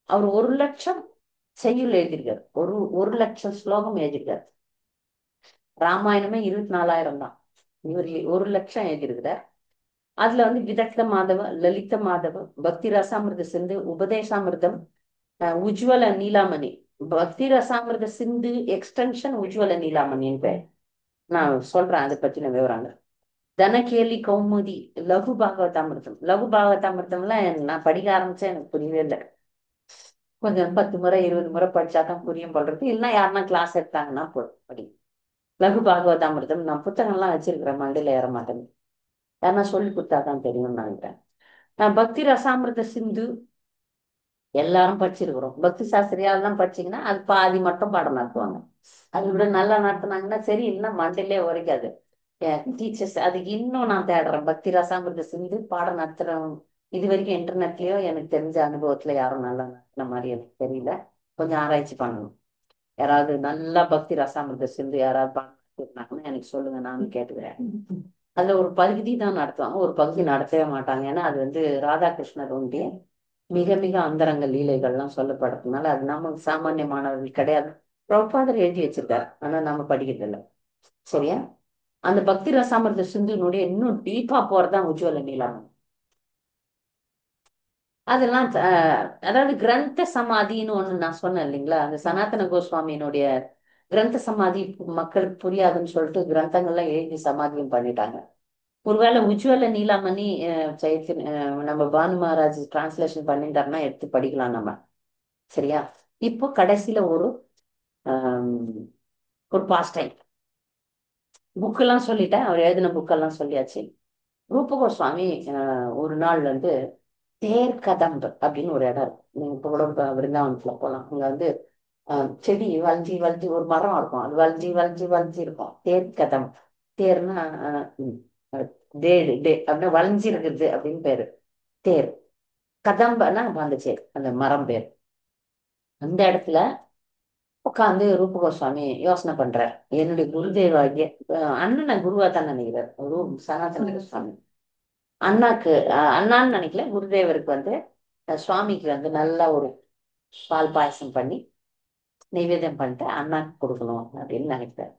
அவர் 1,00,000 செய்யுள் எழுதியிருக்கார், ஒரு லட்சம் ஸ்லோகம் எழுதியிருக்கார். ராமாயணமே 24,000 தான், இவர் 1,00,000 எழுதியிருக்கிறார். அதுல வந்து விதக்த மாதவ, லலித மாதவ, பக்தி ரசாமிர்த சிந்து, உபதேசாமிர்தம், உஜ்வல நீலாமணி. பக்தி ரசாமிர்த சிந்து எக்ஸ்டென்ஷன் உஜ்வல நீலாமணின்னு பேர். நான் சொல்றேன் அதை பத்தின விவரங்கள். தனகேலி கௌமுதி, லகு பாகவதாமிர்தம். லகு பாகவதாமிர்தம்லாம் நான் படிக்க ஆரம்பிச்சேன், எனக்கு புரியவே இல்லை. கொஞ்சம் 10 முறை 20 முறை படிச்சாதான் புரியும் போடுறது, இல்லைன்னா யாருன்னா கிளாஸ் எடுத்தாங்கன்னா படி. லகு பாகவதாமிர்தம் நான் புத்தகம்லாம் வச்சிருக்கிறேன், மண்டையில ஏற மாட்டேங்குது. யாருன்னா சொல்லி கொடுத்தாதான் தெரியும்னு நினைக்கிறேன். பக்தி ரசாமிர்த சிந்து எல்லாரும் படிச்சிருக்கிறோம். பக்தி சாஸ்திரியாலாம் படிச்சீங்கன்னா அது பாதி மட்டும் பாடம் நடத்துவாங்க. அதை விட நல்லா நடத்துனாங்கன்னா சரி, இல்லைன்னா மண்டையிலே உரைக்காது. டீச்சர்ஸ் அதுக்கு இன்னும் நான் தேடுறேன். பக்தி ரசாமிர்த சிந்து பாடம் நடத்துறேன். இது வரைக்கும் இன்டர்நெட்லயோ எனக்கு தெரிஞ்ச அனுபவத்துல யாரும் நல்லா நடத்தின மாதிரி எனக்கு தெரியல. கொஞ்சம் ஆராய்ச்சி பண்ணணும். யாராவது நல்லா பக்தி ரசாமிர்த சிந்து யாராவது பாடம் நடத்திருந்தாங்கன்னா எனக்கு சொல்லுங்க, நானும் கேட்டுக்கிறேன். அதுல ஒரு பகுதி தான் நடத்துவாங்க, ஒரு பகுதி நடத்தவே மாட்டாங்க. ஏன்னா அது வந்து ராதாகிருஷ்ணருடைய மிக மிக அந்தரங்க லீலைகள்லாம் சொல்லப்படுறதுனால அது நமக்கு சாமானிய மாணவர்கள் கிடையாது. பிரபாதர் எழுதி வச்சிருக்காரு, ஆனா நம்ம படிக்கிறது இல்லை. சரியா? அந்த பக்தி ரசாமிர்த சிந்துனுடைய இன்னும் டீப்பா போறதுதான் உஜ்வல நீலாமணி. அதெல்லாம் அதாவது கிரந்த சமாதின்னு ஒண்ணு நான் சொன்னேன் இல்லைங்களா, அந்த சனாதன கோஸ்வாமியினுடைய கிரந்த சமாதி மக்களுக்கு புரியாதுன்னு சொல்லிட்டு கிரந்தங்கள்லாம் எழுதி சமாதியும் பண்ணிட்டாங்க. ஒருவேளை உஜ்வல நீலாமணி நம்ம பானு மகாராஜ் டிரான்ஸ்லேஷன் பண்ணிட்டாருன்னா எடுத்து படிக்கலாம் நம்ம. சரியா? இப்போ கடைசியில ஆம், ஒரு பாஸ்ட் டைம் புக்கெல்லாம் சொல்லிட்டேன், அவர் எழுதின புக்கெல்லாம் சொல்லியாச்சு. ரூப கோஸ்வாமி ஒரு நாள் வந்து தேர் கதம்பு அப்படின்னு ஒரு இடம் இருக்கு. நீங்க இப்போ கூட விருந்தாவனத்துல போகலாம். அங்க வந்து செடி வளைஞ்சி வளைஞ்சி ஒரு மரம் இருக்கும், அது வளைஞ்சி வளைஞ்சி வளைஞ்சி இருக்கும். தேர் கதம், தேர்னா டேடு டே அப்படின்னா வளைஞ்சி இருக்கிறது அப்படின்னு பேரு. தேர் கதம்பன்னா அந்த சேர், அந்த மரம் பேர். அந்த இடத்துல உட்காந்து ரூப கோஸ்வாமி யோசனை பண்றார். என்னுடைய குருதேவாகிய அண்ணனை குருவா தான் நினைக்கிறார் சனாதன கோஸ்வாமி. அண்ணாக்கு அண்ணான்னு நினைக்கல, குருதேவருக்கு வந்து சுவாமிக்கு வந்து நல்ல ஒரு பால் பாயசம் பண்ணி நைவேத்தியம் பண்ணிட்டு அண்ணாக்கு கொடுக்கணும் அப்படின்னு நினைக்கிறார்.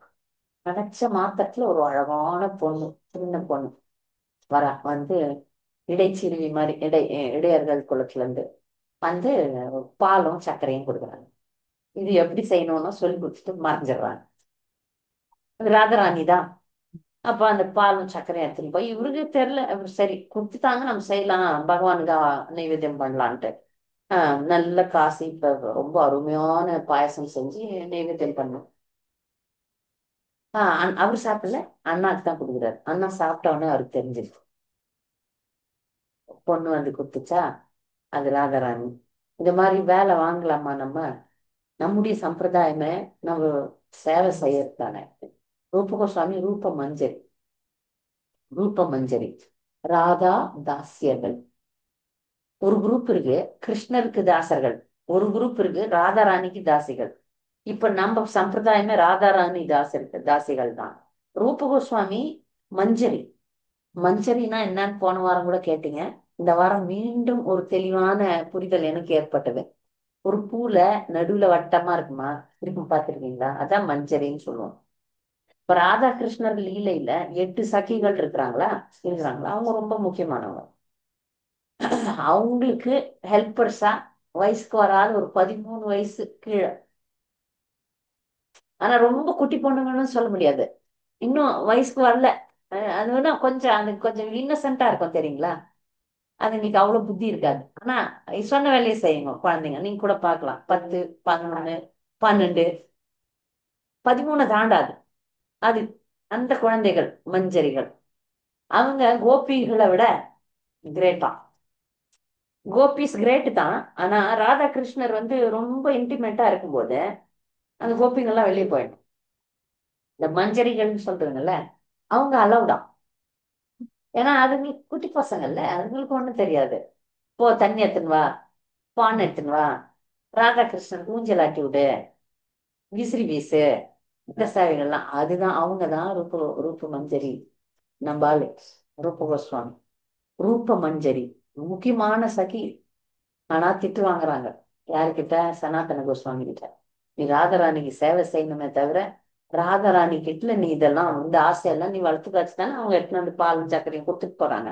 நினைச்ச மாத்திரத்துல ஒரு அழகான பொண்ணு, சின்ன பொண்ணு வந்து இடைச்சிறுவி மாதிரி இடையர்கள் குலத்துல இருந்து வந்து பாலும் சர்க்கரையும் கொடுக்குறாங்க. இது எப்படி செய்யணும்னு சொல்லி கொடுத்துட்டு மறைஞ்சிடுறாங்க. அது ராதராணி தான். அப்ப அந்த பாலும் சர்க்கரையும் எடுத்துன்னு போய் இவருக்கு தெரியல, சரி கொடுத்துட்டாங்க நம்ம செய்யலாம், பகவானுக்கு நைவேத்தியம் பண்ணலான்ட்டு நல்ல காசு இப்ப ரொம்ப அருமையான பாயசம் செஞ்சு நைவேத்தியம் பண்ணும். அவர் சாப்பிடல, அண்ணாக்கு தான் கொடுக்குறாரு. அண்ணா சாப்பிட்ட உடனே அவருக்கு தெரிஞ்சிருக்கு, பொண்ணு வந்து கொடுத்துச்சா அது ராதாராணி. இந்த மாதிரி வேலை வாங்கலாமா நம்ம? நம்முடைய சம்பிரதாயமே நம்ம சேவை செய்யறது தானே. ரூப கோஸ்வாமி ரூப மஞ்சரி ராதா தாசியர்கள் ஒரு குரூப் இருக்கு, கிருஷ்ணருக்கு தாசர்கள் ஒரு குரூப் இருக்கு, ராதாராணிக்கு தாசிகள். இப்ப நம்ம சம்பிரதாயமே ராதாராணி தாசிகள் தான். ரூப கோஸ்வாமி மஞ்சரி. மஞ்சரினா என்னன்னு போன வாரம் கூட கேட்டீங்க. இந்த வாரம் மீண்டும் ஒரு தெளிவான புரிதல் எனக்கு ஏற்பட்டது. ஒரு பூல நடுவுல வட்டமா இருக்குமா, இருக்கும் பார்த்திருக்கீங்களா? அதான் மஞ்சரின்னு சொல்லுவோம். இப்ப ராதாகிருஷ்ணர் லீலையில 8 சகிகள் இருக்கிறாங்களா, அவங்க ரொம்ப முக்கியமானவங்க. அவங்களுக்கு ஹெல்பர்ஸா வயசுக்கு வராத ஒரு 13 வயசு கீழே ஆனா ரொம்ப குட்டி பொண்ணுங்கன்னு சொல்ல முடியாது. இன்னும் வயசுக்கு வரல. அது வேணா கொஞ்சம் அது கொஞ்சம் இன்னசென்ட்டா இருக்கும் தெரியுங்களா. அதுங்களுக்கு அவ்வளவு புத்தி இருக்காது. ஆனா சொன்ன வேலையை செய்யுங்க குழந்தைங்க. நீங்க கூட பார்க்கலாம் 10, 11, 12, 13 தாண்டாது. அது அந்த குழந்தைகள் மஞ்சரிகள் அவங்க கோபிகளை விட கிரேட்டா. கோபிஸ் கிரேட் தான். ஆனா ராதாகிருஷ்ணர் வந்து ரொம்ப இன்டிமேட்டா இருக்கும்போது அந்த கோபிங்கெல்லாம் வெளியே போயிடும். இந்த மஞ்சரிகள்னு சொல்றதுங்கல்ல, அவங்க அலவுடா. ஏன்னா அதுங்களுக்கு குட்டி பசங்கள்ல, அதுங்களுக்கு ஒண்ணும் தெரியாது. போ தண்ணி எடுத்துன்னு வா, பான் எடுத்துன்னு வா, ராதாகிருஷ்ணன் ஊஞ்சல் ஆட்டி விடு, விசிறி வீசு, இந்த சேவைகள்லாம் அதுதான். அவங்கதான் ரூப மஞ்சரி. நம்ம ஆளு ரூப கோஸ்வாமி ரூப மஞ்சரி முக்கியமான சகி. ஆனா திட்டு வாங்குறாங்க. யாருக்கிட்ட? சனாதன கோஸ்வாமி கிட்ட. நீ ராதாராணிக்கு சேவை செய்யணுமே தவிர ராதாராணி கிட்ட நீ இதெல்லாம் இந்த ஆசையெல்லாம் நீ வளர்த்து காய்ச்சுதானே அவங்க எடுத்துன்னு வந்து பாலும் சர்க்கரையும் கொடுத்துட்டு போறாங்க.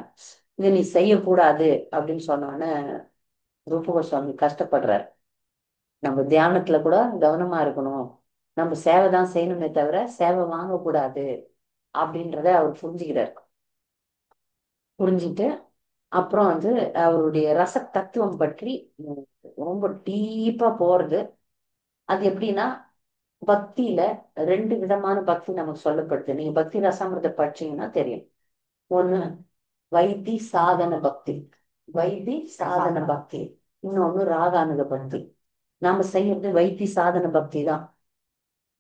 இதை நீ செய்யக்கூடாது அப்படின்னு சொன்னோன்னே ரூப கோஸ்வாமி கஷ்டப்படுறாரு. நம்ம தியானத்துல கூட கவனமா இருக்கணும். நம்ம சேவை தான் செய்யணுமே தவிர சேவை வாங்கக்கூடாது அப்படின்றத அவர் புரிஞ்சுக்கிறார். புரிஞ்சுட்டு அப்புறம் வந்து அவருடைய ரச தத்துவம் பற்றி ரொம்ப டீப்பா போறது. அது எப்படின்னா பக்தியில 2 விதமான பக்தி நமக்கு சொல்லப்படுது. நீங்க பக்தி ரசாமிரத படிச்சீங்கன்னா தெரியும். ஒண்ணு வைத்தி சாதன பக்தி. வைத்தி சாதன பக்தி. இன்னொன்னு ராகானுக பக்தி. நாம செய்யறது வைத்தி சாதன பக்தி தான்.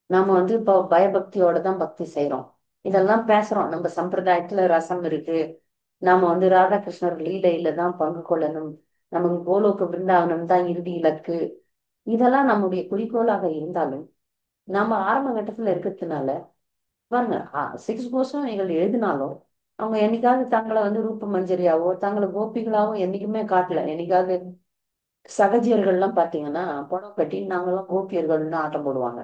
நாம வந்து இப்போ பயபக்தியோட தான் பக்தி செய்யறோம். இதெல்லாம் பேசுறோம். நம்ம சம்பிரதாயத்துல ரசம் இருக்கு. நாம வந்து ராதாகிருஷ்ணர் லீலையில தான் பங்கு கொள்ளணும். நமக்கு கோலோக பிருந்தாவனம் தான் இறுதி இலக்கு. இதெல்லாம் நம்முடைய குறிக்கோளாக இருந்தாலும் நாம ஆரம்ப கட்டத்துல இருக்கிறதுனால பாருங்க, 6 கோர்ஸும் நீங்கள் எழுதினாலும் அவங்க என்னைக்காவது தங்களை வந்து ரூப மஞ்சரியாவோ தங்களை கோபிகளாவோ என்னைக்குமே காட்டல. என்னைக்காவது சகஜியர்கள்லாம் பாத்தீங்கன்னா புடவை கட்டி நாங்கெல்லாம் கோபியர்கள்னு ஆட்டம் போடுவாங்க.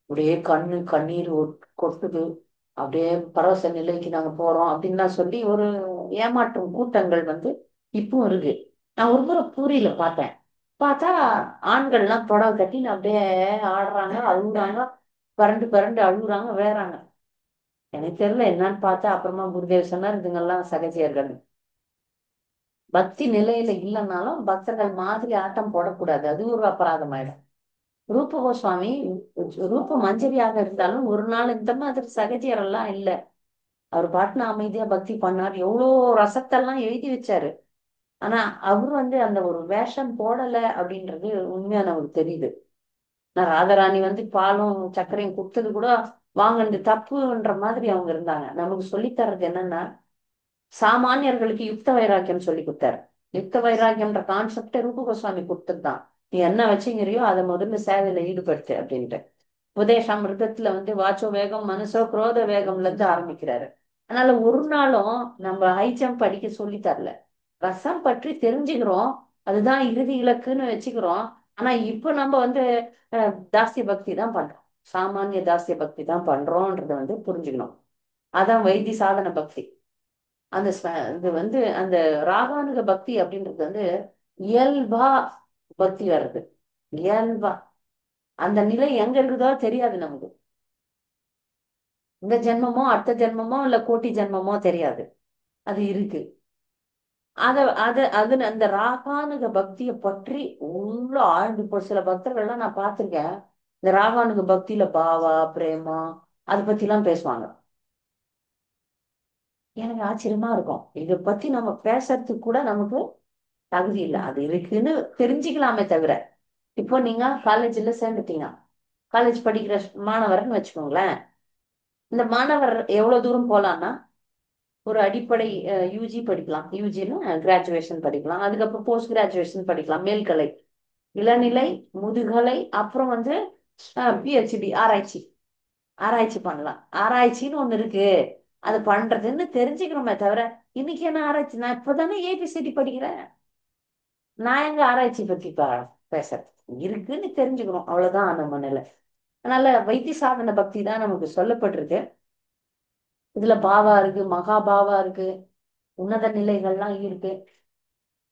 அப்படியே கண்ணீர் கொட்டுது. அப்படியே பரவச நிலைக்கு நாங்க போறோம் அப்படின்லாம் சொல்லி ஒரு ஏமாற்றும் கூட்டங்கள் வந்து இப்பவும் இருக்கு. நான் ஒரு முறை பூரியில பார்த்தேன். பார்த்தா ஆண்கள்லாம் புடவை கட்டி அப்படியே ஆடுறாங்க, அழுகுறாங்க, பரண்டு பரண்டு அழுகுறாங்க, வேறாங்க. எனக்கு தெரியல என்னன்னு பார்த்தா அப்புறமா குருதேவ் சொன்னார் இதுங்கெல்லாம் சகஜியர்கள். பக்தி நிலையில இல்லைன்னாலும் பக்தர்கள் மாதிரி ஆட்டம் போடக்கூடாது. அது ஒரு அபராதம் ஆயிடும். ரூப கோஸ்வாமி ரூப மஞ்சரியாக இருந்தாலும் ஒரு நாள் இந்த மாதிரி சகஜியர் எல்லாம் இல்ல. அவர் பாட்டுன அமைதியா பக்தி பண்ணார். எவ்வளோ ரசத்தெல்லாம் எழுதி வச்சாரு. ஆனா அவர் வந்து அந்த ஒரு வேஷம் போடல அப்படின்றது உண்மையா நமக்கு தெரியுது. நான் ராதாராணி வந்து பாலும் சர்க்கரையும் கொடுத்தது கூட வாங்கினது தப்புன்ற மாதிரி அவங்க இருந்தாங்க. நமக்கு சொல்லி தர்றது என்னன்னா சாமானியர்களுக்கு யுக்த வைராக்கியம் சொல்லி கொடுத்தாரு. யுக்த வைராக்கியம்ன்ற கான்செப்டை ரூப கோஸ்வாமி கொடுத்துருதான். நீ என்ன வச்சுங்கிறியோ அதை முதல்ல சேவையில ஈடுபடுத்து அப்படின்ட்டு. உபதேசாமிர்தத்துல வந்து வாச்சோ வேகம் மனசோ குரோத வேகம்ல இருந்து ஆரம்பிக்கிறாரு. அதனால ஒரு நாளும் நம்ம ஹை ஜம்ப் அடிக்க சொல்லி தரல. ரசம் பற்றி தெரிஞ்சுக்கிறோம். அதுதான் இறுதி இலக்குன்னு வச்சுக்கிறோம். ஆனா இப்ப நம்ம வந்து தாஸ்ய பக்தி தான் பண்றோம். சாமானிய தாஸ்ய பக்தி தான் பண்றோம்ன்றத வந்து புரிஞ்சுக்கணும். அதான் வைத்தி சாதன பக்தி. அந்த இது வந்து அந்த ராகானுக பக்தி அப்படின்றது வந்து இயல்பா பக்தி வர்றது. இயல்பா அந்த நிலை எங்க இருக்குதோ தெரியாது நமக்கு. இந்த ஜென்மமோ அடுத்த ஜென்மமோ இல்ல கோட்டி ஜென்மமோ தெரியாது. அது இருக்கு. அத அத அது அந்த ராகானுக பக்தியை பற்றி உள்ள ஆழ்ந்து இப்போ சில பக்தர்கள்லாம் நான் பார்த்திருக்கேன். இந்த ராகானுக பக்தியில பாவா பிரேமா அதை பத்தி எல்லாம் பேசுவாங்க. எனக்கு ஆச்சரியமா இருக்கும். இதை பத்தி நம்ம பேசுறதுக்கு கூட நமக்கு தகுதி இல்லை. அது இருக்குன்னு தெரிஞ்சுக்கலாமே தவிர இப்போ நீங்க காலேஜ்ல சேர்ந்துட்டீங்க. காலேஜ் படிக்கிற மாணவர்னு வச்சுக்கோங்களேன். இந்த மாணவர் எவ்வளவு தூரம் போலாம்னா ஒரு அடிப்படை யூஜி படிக்கலாம். யூஜின்னு கிராஜுவேஷன் படிக்கலாம். அதுக்கப்புறம் போஸ்ட் கிராஜுவேஷன் படிக்கலாம். மேல்கலை, இளநிலை, முதுகலை, அப்புறம் வந்து பிஹெச்டி ஆராய்ச்சி. ஆராய்ச்சி பண்ணலாம். ஆராய்ச்சின்னு ஒண்ணு இருக்கு. அது பண்றதுன்னு தெரிஞ்சுக்கிறோமே தவிர இன்னைக்கு என்ன ஆராய்ச்சி? நான் இப்பதானே ஏபிசிடி படிக்கிறேன். நான் எங்க ஆராய்ச்சி பத்தி பேசுறது இருக்குன்னு தெரிஞ்சுக்கிறோம். அவ்வளவுதான் நம்ம நிலை. அதனால வைத்திய சாதன பக்தி தான் நமக்கு சொல்லப்பட்டிருக்கு. இதுல பாவா இருக்கு, மகாபாவா இருக்கு, உன்னத நிலைகள்லாம் இருக்கு.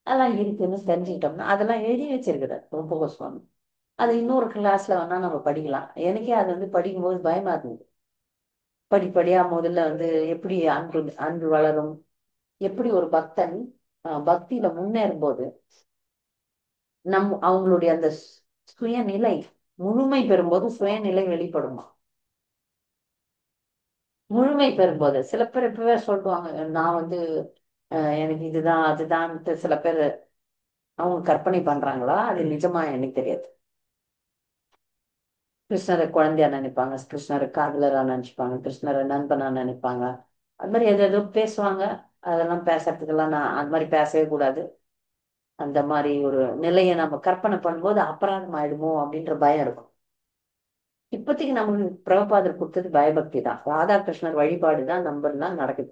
அதெல்லாம் இருக்குன்னு தெரிஞ்சுக்கிட்டோம்னா அதெல்லாம் எழுதி வச்சிருக்கிறார் ரூப கோஸ்வாமி. அது இன்னொரு கிளாஸ்ல வேணா நம்ம படிக்கலாம். எனக்கே அது வந்து படிக்கும்போது பயமா இருந்தது. படிப்படியா முதல்ல வந்து எப்படி அன்பு அன்பு வளரும், எப்படி ஒரு பக்தன் பக்தியில முன்னேறும் போது அவங்களுடைய அந்த சுயநிலை முழுமை பெறும்போது சுயநிலை வெளிப்படுமா. முழுமை பெறும்போது சில பேர் இப்பவே சொல்லுவாங்க, நான் வந்து எனக்கு இதுதான் அதுதான்ட்டு சில பேர் அவங்க கற்பனை பண்றாங்களா, அது நிஜமா எனக்கு தெரியாது. கிருஷ்ணரை குழந்தையா நினைப்பாங்க, கிருஷ்ணரை காதலரா நினைச்சுப்பாங்க, கிருஷ்ணரை நண்பனா நினைப்பாங்க. அது மாதிரி எது எதோ பேசுவாங்க. அதெல்லாம் பேசுறதுக்கெல்லாம் நான் அந்த மாதிரி பேசவே கூடாது. அந்த மாதிரி ஒரு நிலையை நம்ம கற்பனை பண்ணும்போது அபராதம் ஆயிடுமோ அப்படின்ற பயம் இருக்கும். இப்போதைக்கு நமக்கு பிரபுபாதர் கொடுத்தது பயபக்தி தான். ராதாகிருஷ்ணர் வழிபாடு தான் நம்ம எல்லாம் நடக்குது.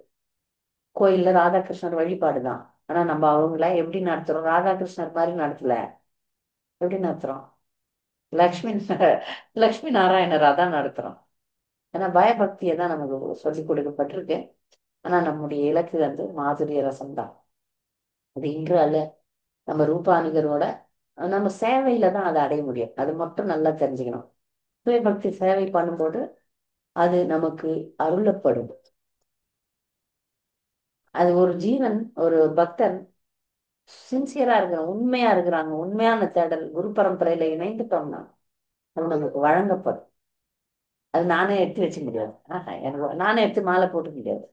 கோயில்ல ராதாகிருஷ்ணர் வழிபாடு தான். ஆனா நம்ம அவங்கள எப்படி நடத்துறோம்? ராதாகிருஷ்ணர் மாதிரி நடத்தல. எப்படி நடத்துறோம்? லக்ஷ்மி லக்ஷ்மி நாராயணரா தான் நடத்துறோம். ஏன்னா பயபக்தியை தான் நமக்கு சொல்லி கொடுக்கப்பட்டிருக்கு. ஆனா நம்முடைய இலக்கு வந்து மாதுரிய ரசம் தான். அது இன்று அல்ல. நம்ம ரூபானுகரோட நம்ம சேவையில தான் அதை அடைய முடியும். அது மட்டும் நல்லா தெரிஞ்சுக்கணும். சுயபக்தி சேவை பண்ணும்போது அது நமக்கு அருளப்படும். அது ஒரு ஜீவன், ஒரு பக்தன் சின்சியரா இருக்கிறாங்க, உண்மையா இருக்கிறாங்க, உண்மையான தேடல் குரு பரம்பரையில இணைந்துட்டோம்னா அது நமக்கு வழங்கப்படும். அது நானே எடுத்து வச்சுக்க முடியாது. எனக்கு நானே எடுத்து மாலை போட்டுக்க முடியாது.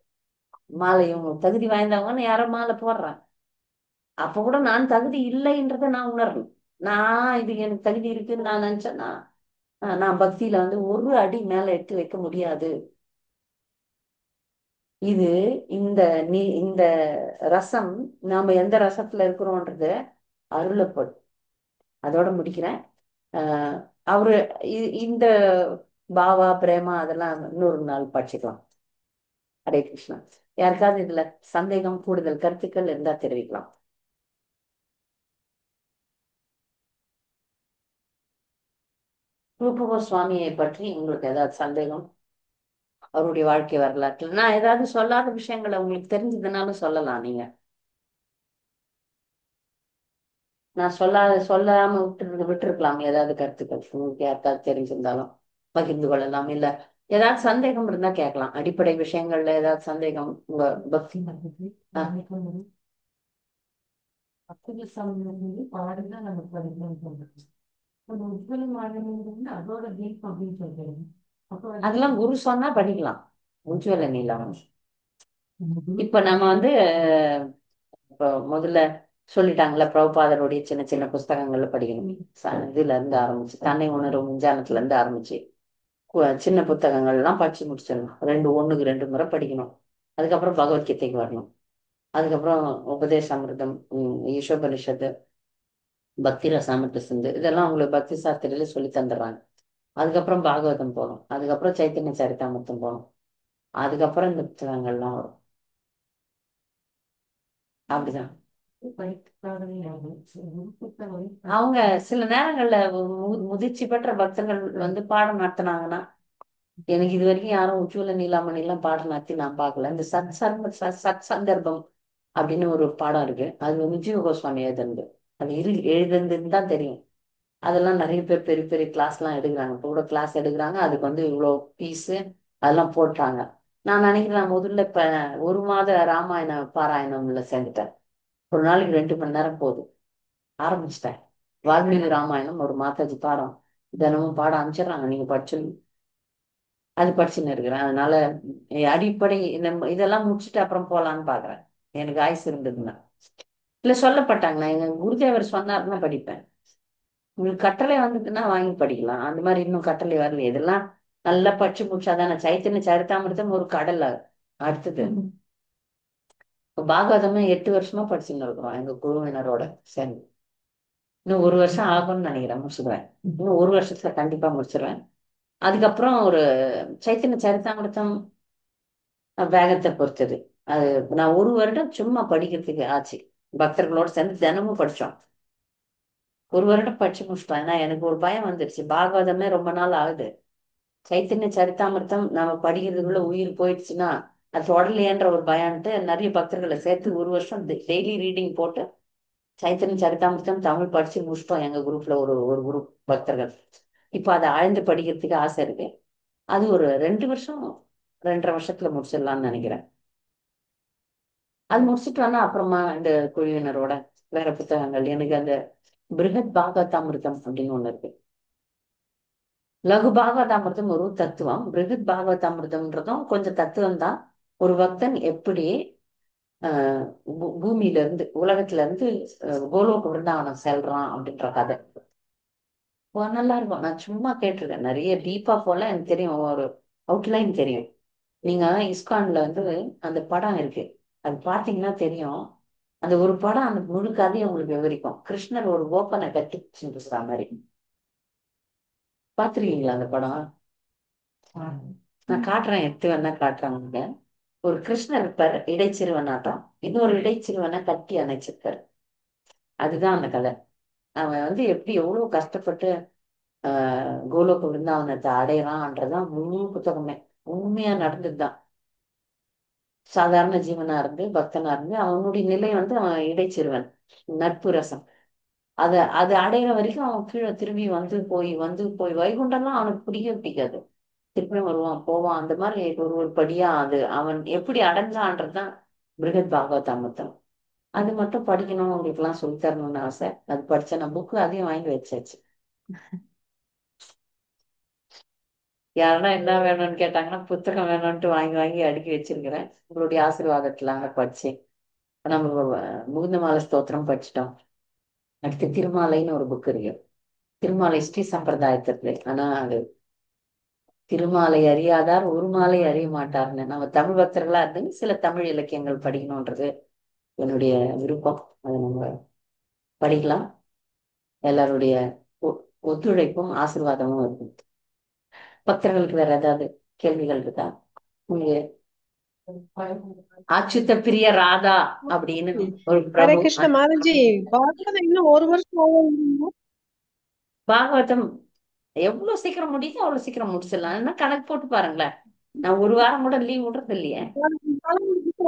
மாலையும் தகுதி வாய்ந்தவங்கன்னு யாரோ மாலை போடுறாங்க. அப்ப கூட நான் தகுதி இல்லைன்றதை நான் உணரணும். நான் இது எனக்கு தகுதி இருக்குன்னு நான் நினைச்சேன்னா நான் பக்தியில வந்து ஒரு அடி மேல எடுத்து வைக்க முடியாது. இது இந்த இந்த ரசம் நாம எந்த ரசத்துல இருக்கிறோன்றது அருளப்படும். அதோட முடிக்கிறேன். ஆஹ் அவரு இந்த பாவா பிரேமா அதெல்லாம் இன்னொரு நாள் படிச்சுக்கலாம். ஹரே கிருஷ்ணா. யாருக்காவது இதுல சந்தேகம், கூடுதல் கருத்துக்கள் இருந்தா தெரிவிக்கலாம். ரூப கோஸ்வாமியை பற்றி உங்களுக்கு ஏதாவது சந்தேகம், அவருடைய வாழ்க்கை வரலாற்று நான் ஏதாவது சொல்லாத விஷயங்களை உங்களுக்கு தெரிஞ்சதுனாலும் சொல்லலாம். நீங்க நான் சொல்லாம விட்டுருக்கலாம். ஏதாவது கருத்துக்கள் உங்களுக்கு யாருக்காவது தெரிஞ்சிருந்தாலும் பகிர்ந்து கொள்ளலாம். இல்ல ஏதாவது சந்தேகம் இருந்தா கேட்கலாம். அடிப்படை விஷயங்கள்ல ஏதாவது சந்தேகம் உங்க பக்தி பாடுதான் நமக்கு படிக்கணும்னு சொல்றேன். ஒரு உட்கொள்ளும் ஆளுநர் அதோட தீபம் அப்படின்னு சொல்றேன். அப்போ அதெல்லாம் குரு சொன்னா படிக்கலாம். உஜ்வல நீலம் இப்ப நம்ம வந்து இப்போ முதல்ல சொல்லிட்டாங்கல்ல, பிரபுபாதருடைய சின்ன சின்ன புஸ்தகங்கள்ல படிக்கணும். இதுல இருந்து ஆரம்பிச்சு தன்னை உணரும் விஞ்ஞானத்துல இருந்து ஆரம்பிச்சு சின்ன புத்தகங்கள்லாம் படிச்சு முடிச்சிடணும். ஒண்ணுக்கு ரெண்டு முறை படிக்கணும். அதுக்கப்புறம் பகவத்கீதைக்கு வரணும். அதுக்கப்புறம் உபதேசாமிர்தம், ஈஷோபனிஷத்து, பக்தி ரசாமிர்த சிந்து இதெல்லாம் உங்களுக்கு பக்தி சாஸ்திரியில சொல்லி தந்துடுறாங்க. அதுக்கப்புறம் பாகவதம் போகணும். அதுக்கப்புறம் சைத்தன்ய சரிதாமிர்தம் போகணும். அதுக்கப்புறம் இந்த புத்தகங்கள்லாம் வரும். அப்படிதான் அவங்க சில நேரங்கள்ல முதிர்ச்சி பெற்ற பக்தர்கள் வந்து பாடம் நடத்தினாங்கன்னா, எனக்கு இது வரைக்கும் யாரும் உச்சுவல நீலாமணி எல்லாம் பாடம் நடத்தி நான் பார்க்கல. இந்த சத் சந்தர்ப்பம் அப்படின்னு ஒரு பாடம் இருக்கு. அது வந்து ஜீவ கோஸ்வாமி எழுதுனது. அது எழுதுனதுன்னு தான் தெரியும். அதெல்லாம் நிறைய பேர் பெரிய பெரிய கிளாஸ் எல்லாம் எடுக்கிறாங்க. இப்போ கூட கிளாஸ் எடுக்கிறாங்க. அதுக்கு வந்து இவ்வளோ ஃபீஸு அதெல்லாம் போட்டாங்க. நான் நினைக்கிறேன் முதல்ல இப்ப ஒரு மாத ராமாயண பாராயணம்ல சேர்ந்துட்டேன். ஒரு நாளைக்கு 2 மணி நேரம் போதும். ஆரம்பிச்சிட்டேன். வால்மீகி ராமாயணம் ஒரு மாதாஜி பாடம் தினமும் பாடம் அனுப்பிச்சிடுறாங்க. நீங்க படிச்சு அது படிச்சுன்னு இருக்கிறேன். அதனால அடிப்படை இதெல்லாம் முடிச்சுட்டு அப்புறம் போலான்னு பாக்குறேன். எனக்கு ஆயுசு இருந்ததுன்னா இல்ல சொல்லப்பட்டாங்களா, எங்க குருதேவர் சொன்னாருன்னா படிப்பேன். உங்களுக்கு கட்டளை வந்ததுன்னா வாங்கி படிக்கலாம். அந்த மாதிரி இன்னும் கட்டளை வரல. இதெல்லாம் நல்லா படிச்சு முடிச்சாதானே. சைத்தன்ய சரிதாமிர்தம் ஒரு கடல் அடுத்தது. இப்ப பாகவதமே 8 வருஷமா படிச்சுன்னு இருக்கிறோம் எங்க குழுவினரோட சேர்ந்து. இன்னும் ஒரு வருஷம் ஆகும்னு நினைக்கிறேன், முடிச்சுடுவேன். இன்னும் ஒரு வருஷத்துல கண்டிப்பா முடிச்சிருவேன். அதுக்கப்புறம் ஒரு சைத்தன்ய சரிதாமிர்தம் வேகத்தை பொறுத்தது. அது நான் ஒரு வருடம் சும்மா படிக்கிறதுக்கு ஆச்சு. பக்தர்களோட சேர்ந்து தினமும் படிச்சோம். ஒரு வருடம் படிச்சு முடிச்சிட்டோம். ஏன்னா எனக்கு ஒரு பயம் வந்துருச்சு. பாகவதமே ரொம்ப நாள் ஆகுது. சைத்தன்ய சரிதாமிர்தம் நம்ம படிக்கிறதுக்குள்ள உயிர் போயிடுச்சுன்னா அது தொடரலையேன்ற ஒரு பயம்ட்டு நிறைய பக்தர்களை சேர்த்து ஒரு வருஷம் டெய்லி ரீடிங் போட்டு சைத்தன்ய சரிதாமிர்தம் தமிழ் படிச்சு முடிச்சிட்டோம் எங்க குரூப்ல ஒரு ஒரு குரூப் பக்தர்கள். இப்ப அதை ஆழ்ந்து படிக்கிறதுக்கு ஆசை இருக்கு. அது ஒரு 2 வருஷம் 2.5 வருஷத்துல முடிச்சிடலாம்னு நினைக்கிறேன். அது முடிச்சுட்டோன்னா அப்புறமா இந்த குழுவினரோட வேற புத்தகங்கள் எனக்கு அந்த பிருகத் பாகவதாமிர்தம் அப்படின்னு ஒண்ணு இருக்கு. லகு பாகவதாமிர்தம் ஒரு தத்துவம், பிருகத் பாகவதாமிர்தம்ன்றதும் கொஞ்சம் தத்துவம் தான். ஒரு பக்தன் எப்படி ஆஹ் பூமியில இருந்து உலகத்துல இருந்து கோலோக விருந்தாவனம் செல்றான் அப்படின்ற கதை. நல்லா இருக்கும். நான் சும்மா கேட்டிருக்கேன், நிறைய டீப்பா போல எனக்கு தெரியும், ஒரு அவுட்லைன் தெரியும். நீங்க இஸ்கான்ல வந்து அந்த படம் இருக்கு, அது பாத்தீங்கன்னா தெரியும். அந்த ஒரு படம் அந்த முழு கதையை உங்களுக்கு விவரிக்கும். கிருஷ்ணர் ஒரு கோப்பனை கட்டி இருக்கிற மாதிரி. பாத்துருக்கீங்களா அந்த படம்? நான் காட்டுறேன், எடுத்து வேணா காட்டுறேன் உங்களுக்கு. ஒரு கிருஷ்ணர் இருப்பார் இடைச்சிறுவனாட்டம், இன்னொரு இடைச்சிறுவனை கட்டி அணைச்சிருப்பாரு. அதுதான் அந்த கதை. அவன் வந்து எப்படி எவ்வளவு கஷ்டப்பட்டு கோலோக விருந்தாவனத்தை அடையறான்றதுதான் முழு புத்தகமே. உண்மையா நடந்ததுதான். சாதாரண ஜீவனா இருந்து பக்தனா இருந்து அவனுடைய நிலை வந்து அவன் இடைச்சிறுவன், நட்பு ரசம். அது அடையிற வரைக்கும் அவன் கீழே திரும்பி வந்து போய் வைகுண்டம்லாம் அவனுக்கு பிடிக்கவே பிடிக்காது. திருப்பி வருவான் போவான், அந்த மாதிரி ஒரு ஒரு படியா அது அவன் எப்படி அடைஞ்சான்றதுதான் பிருகத் பாகவதாமிர்தம். அது மட்டும் படிக்கணும், உங்களுக்கு எல்லாம் சொல்லி தரணும்னு ஆசை. அது படிச்ச நான் புக்கு அதையும் வாங்கி வச்சாச்சு. யாருன்னா என்ன வேணும்னு கேட்டாங்கன்னா புத்தகம் வேணும்ட்டு வாங்கி வாங்கி அடுக்கி வச்சிருக்கிறேன். உங்களுடைய ஆசீர்வாதத்துல படிச்சேன். நம்ம முகுந்த மாலை ஸ்தோத்திரம் படிச்சிட்டோம். அடுத்து திருமாலைன்னு ஒரு புக் இருக்கு. திருமாலை ஸ்ரீ சம்பிரதாயத்திற்கு. ஆனா அது திருமாலை அறியாதார் ஒரு மாலை அறிய மாட்டார்னு, நம்ம தமிழ் பக்தர்களா இருந்து சில தமிழ் இலக்கியங்கள் படிக்கணும்ன்றது என்னுடைய விருப்பம். அதை நம்ம படிக்கலாம். எல்லாருடைய ஒத்துழைப்பும் ஆசீர்வாதமும் இருக்கும். பக்தர்களுக்கு வேற ஏதாவது கேள்விகள் இருக்கா? உங்களுக்கு அச்சுத்த பிரிய ராதா அப்படின்னு ஒரு ஹரே பிரபு கிருஷ்ண மாதாஜி, பாகவதம் இன்னும் ஒரு வருஷம் ஆகும். பாகவதம் எவ்வளவு சீக்கிரம் முடியுதோ அவ்வளவு சீக்கிரம் முடிச்சிடலாம். என்ன கணக்கு போட்டு பாருங்களேன். நான் ஒரு வாரம் கூட லீவ் விடுறது இல்லையே.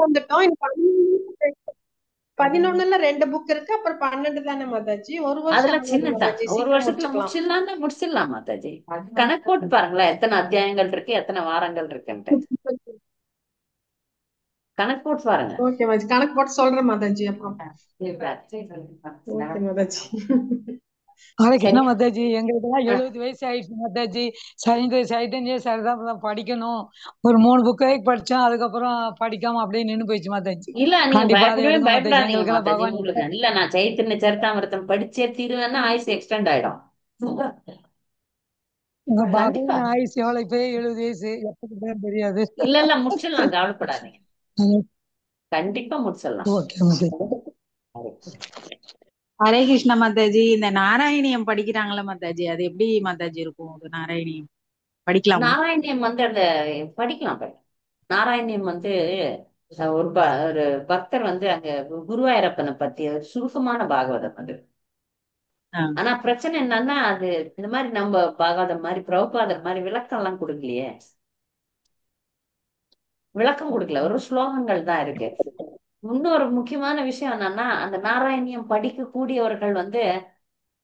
வந்துட்டோம். இன்னும் 11ல 2 புக் இருக்கு, அப்புறம் 12 தானே மாதாஜி? ஒரு வருஷம் அதெல்லாம் ஆகாது சின்னதான், மாதாஜி, ஒரு சீக்கிரம் வருஷத்துல முடிச்சுக்கலாம். முடிச்சிடலாம் மாதாஜி. கணக்கு போட்டு பாருங்களேன், எத்தனை அத்தியாயங்கள் இருக்கு, எத்தனை வாரங்கள் இருக்குன்ட்டு கணக்கு போட்டு பாருங்க. ஓகே மாதாஜி, கணக்கு போட்டு சொல்றேன் மாதாஜி அப்புறம். ஓகே மாதாஜி. ஹரே கிருஷ்ணா சரி. மாதாஜி, எங்களுக்கெல்லாம் 70 வயசு ஆயிடுச்சு மாதாஜி. சைத்தன்ய சரிதான் படிக்கணும். ஒரு 3 புக்கு படிச்சோம், அதுக்கப்புறம் படிக்காம அப்படியே நின்னு போயிடுச்சு மாதாஜி. இல்ல நீங்க கண்டிப்பா அதை பயப்படவே எடுங்க மாதாஜி, பயப்படாதீங்க எங்களுக்கெல்லாம் மாதாஜி. பகவான் உங்களுக்கு இல்ல, நான் சைத்தன்ய சரிதாமிர்தம் படிச்சே தீருவேன்னா ஆயுசு எக்ஸ்டெண்ட் ஆயிடும். உங்க கண்டிப்பா. பகவான் ஆயுசு எவ்வளவு? இப்பயே 70 வயசு, எப்ப தெரியாது. இல்ல முடிச்சிடலாம், கவலைப்படாதீங்க. கண்டிப்பா முடிச்சிடலாம். ஓகே மாதாஜி. ஹரே கிருஷ்ண மாதாஜி, இந்த நாராயணியம் படிக்கிறாங்களா மாதாஜி? அது எப்படி மாதாஜி இருக்கும்? அது நாராயணியம் படிக்கலாமா? நாராயணியம் வந்து அந்த படிக்கலாம். நாராயணியம் வந்து ஒரு பக்தர் வந்து அங்க குருவாயூரப்பனை பத்தி சுருக்கமான பாகவதம் அது. ஆ, ஆனா பிரச்சனை என்னன்னா, அது இந்த மாதிரி நம்ம பாகவதம் மாதிரி பிரபுபாதர் மாதிரி விளக்கம் எல்லாம் கொடுக்கலையே. விளக்கம் கொடுக்கல, ஒரு ஸ்லோகங்கள் தான் இருக்கு. இன்னொரு முக்கியமான விஷயம் என்னன்னா, அந்த நாராயணியம் படிக்க கூடியவர்கள் வந்து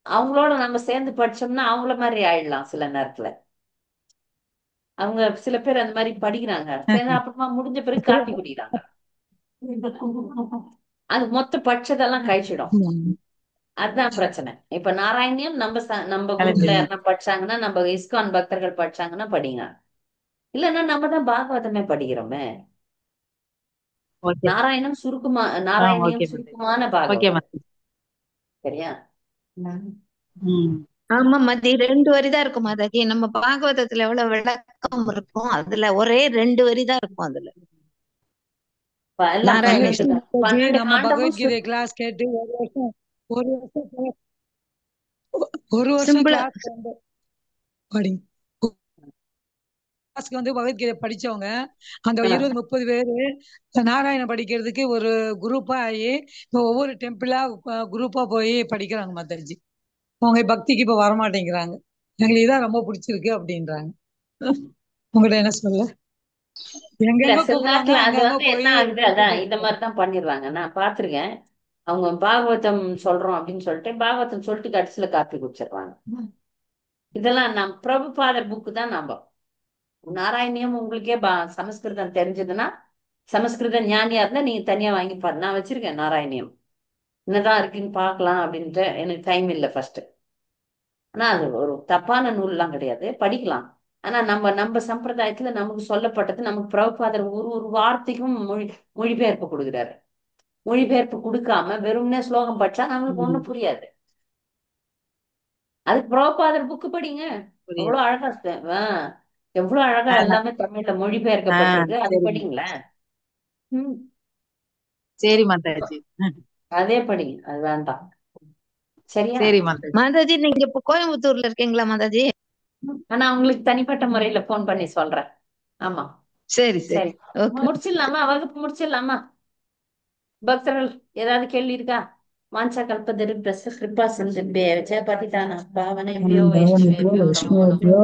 அவங்களோட நம்ம சேர்ந்து படிச்சோம்னா அவங்கள மாதிரி ஆயிடலாம் சில நேரத்துல. அவங்க சில பேர் அந்த மாதிரி படிக்கிறாங்க, அப்புறமா முடிஞ்ச பிறகு காப்பி குடிக்கிறாங்க. அது மொத்த படிச்சதெல்லாம் கழிச்சிடும். அதுதான் பிரச்சனை. இப்ப நாராயணியம் நம்ம குரூப்ல யாருன்னா படிச்சாங்கன்னா, நம்ம இஸ்கான் பக்தர்கள் படிச்சாங்கன்னா படிங்க. இல்லன்னா நம்ம தான் பாகவதமே படிக்கிறோமே. ஓகே. நாராயணம் சுருக்கமா, ஓகே நாராயணியம் மாதாஜி. சுருக்கமான ஓகே பாகவதம். மாதாஜி. சரியா? ம். ஆமா மதி 2 வரி தான் இருக்கும் மாதாஜி. நம்ம பாகவதத்துல எவ்வளவு விளக்கம் இருக்கும், அதுல ஒரே 2 வரி தான் இருக்கும் அதுல. எல்லாம் நாராயணத்துல 12 நம்ம காண்டமும் பகவத்கீதை கிளாஸ் கேட்டு ஒரு வருஷம் ஒரு வருஷம் சிம்பிளா கிளாஸ் வந்து படிங்க. கிளாஸ்க்கு வந்து பகவத்கீதை படிச்சவங்க அந்த 20-30 பேரு நாராயணம் படிக்கிறதுக்கு ஒரு குரூப்பா ஆகி இப்போ ஒவ்வொரு டெம்பிளா குரூப்பா போய் படிக்கிறாங்க மாதாஜி. அவங்க பக்திக்கு இப்ப வரமாட்டேங்கிறாங்க. எங்களுக்கு இதான் ரொம்ப பிடிச்சிருக்கு அப்படின்றாங்க. உங்கள்ட்ட என்ன சொல்ல? இல்ல எங்கெங்க சில கூப்பிடுறாங்க நேரத்துல அது அங்கங்க வந்து என்ன போய் ஆகுது, அதான் இந்த மாதிரிதான் பண்ணிடுவாங்க. நான் பாத்திருக்கேன். அவங்க பாகவதம் சொல்றோம் அப்படின்னு சொல்லிட்டு பாகவதம் சொல்லிட்டு கடைசியில காப்பி குடிச்சிருவாங்க. இதெல்லாம் நம் பிரபுபாதர் புக்கு தான் நாம நாராயணியம் உங்களுக்கே சமஸ்கிருதம் தெரிஞ்சதுன்னா சமஸ்கிருத ஞானியா இருந்தா நீங்க தனியா வாங்கி பாரு. நான் வச்சிருக்கேன் நாராயணியம், என்னதான் இருக்குன்னு பார்க்கலாம் அப்படின்ட்டு. எனக்கு டைம் இல்லை ஃபர்ஸ்ட். ஆனா அது ஒரு தப்பான நூல்லாம் கிடையாது, படிக்கலாம். ஆனா நம்ம சம்பிரதாயத்துல நமக்கு சொல்லப்பட்டது, நமக்கு பிரபுபாதர் ஒரு ஒரு வார்த்தைக்கும் மொழிபெயர்ப்பு கொடுக்குறாரு. மொழிபெயர்ப்பு கொடுக்காம வெறும்னே ஸ்லோகம் படிச்சா நம்மளுக்கு ஒண்ணும் புரியாது. அதுக்கு பிரபுபாதர் புக்கு படிங்க, புரியுது. எவ்வளவு அழகா எவ்வளவு அழகா எல்லாமே தமிழ்ல மொழிபெயர்க்கப்பட்டிருக்கு, அது சரி படிங்களேன். ம் சரி மாதாஜி. அதே படிங்க, அது வேண்டாம். சரியா? சரி மாதாஜி. மாதாஜி நீங்க இப்ப கோயம்புத்தூர்ல இருக்கீங்களா மாதாஜி? ஆனா உங்களுக்கு தனிப்பட்ட முறையில போன் பண்ணி சொல்றேன். ஆமா சரி சரி சரி, ஓகே. முடிச்சிடலாமா? வகுப்பு முடிச்சிடலாமா? பக்தர்கள் ஏதாவது கேள்வி இருக்கா? வாஞ்சா கல்பதரிப்யஸ்ய கிருபா சிந்துப்யேவ ச பதிதானாம் பாவனேப்யோ வைஷ்ணவேப்யோ நமோ நமः.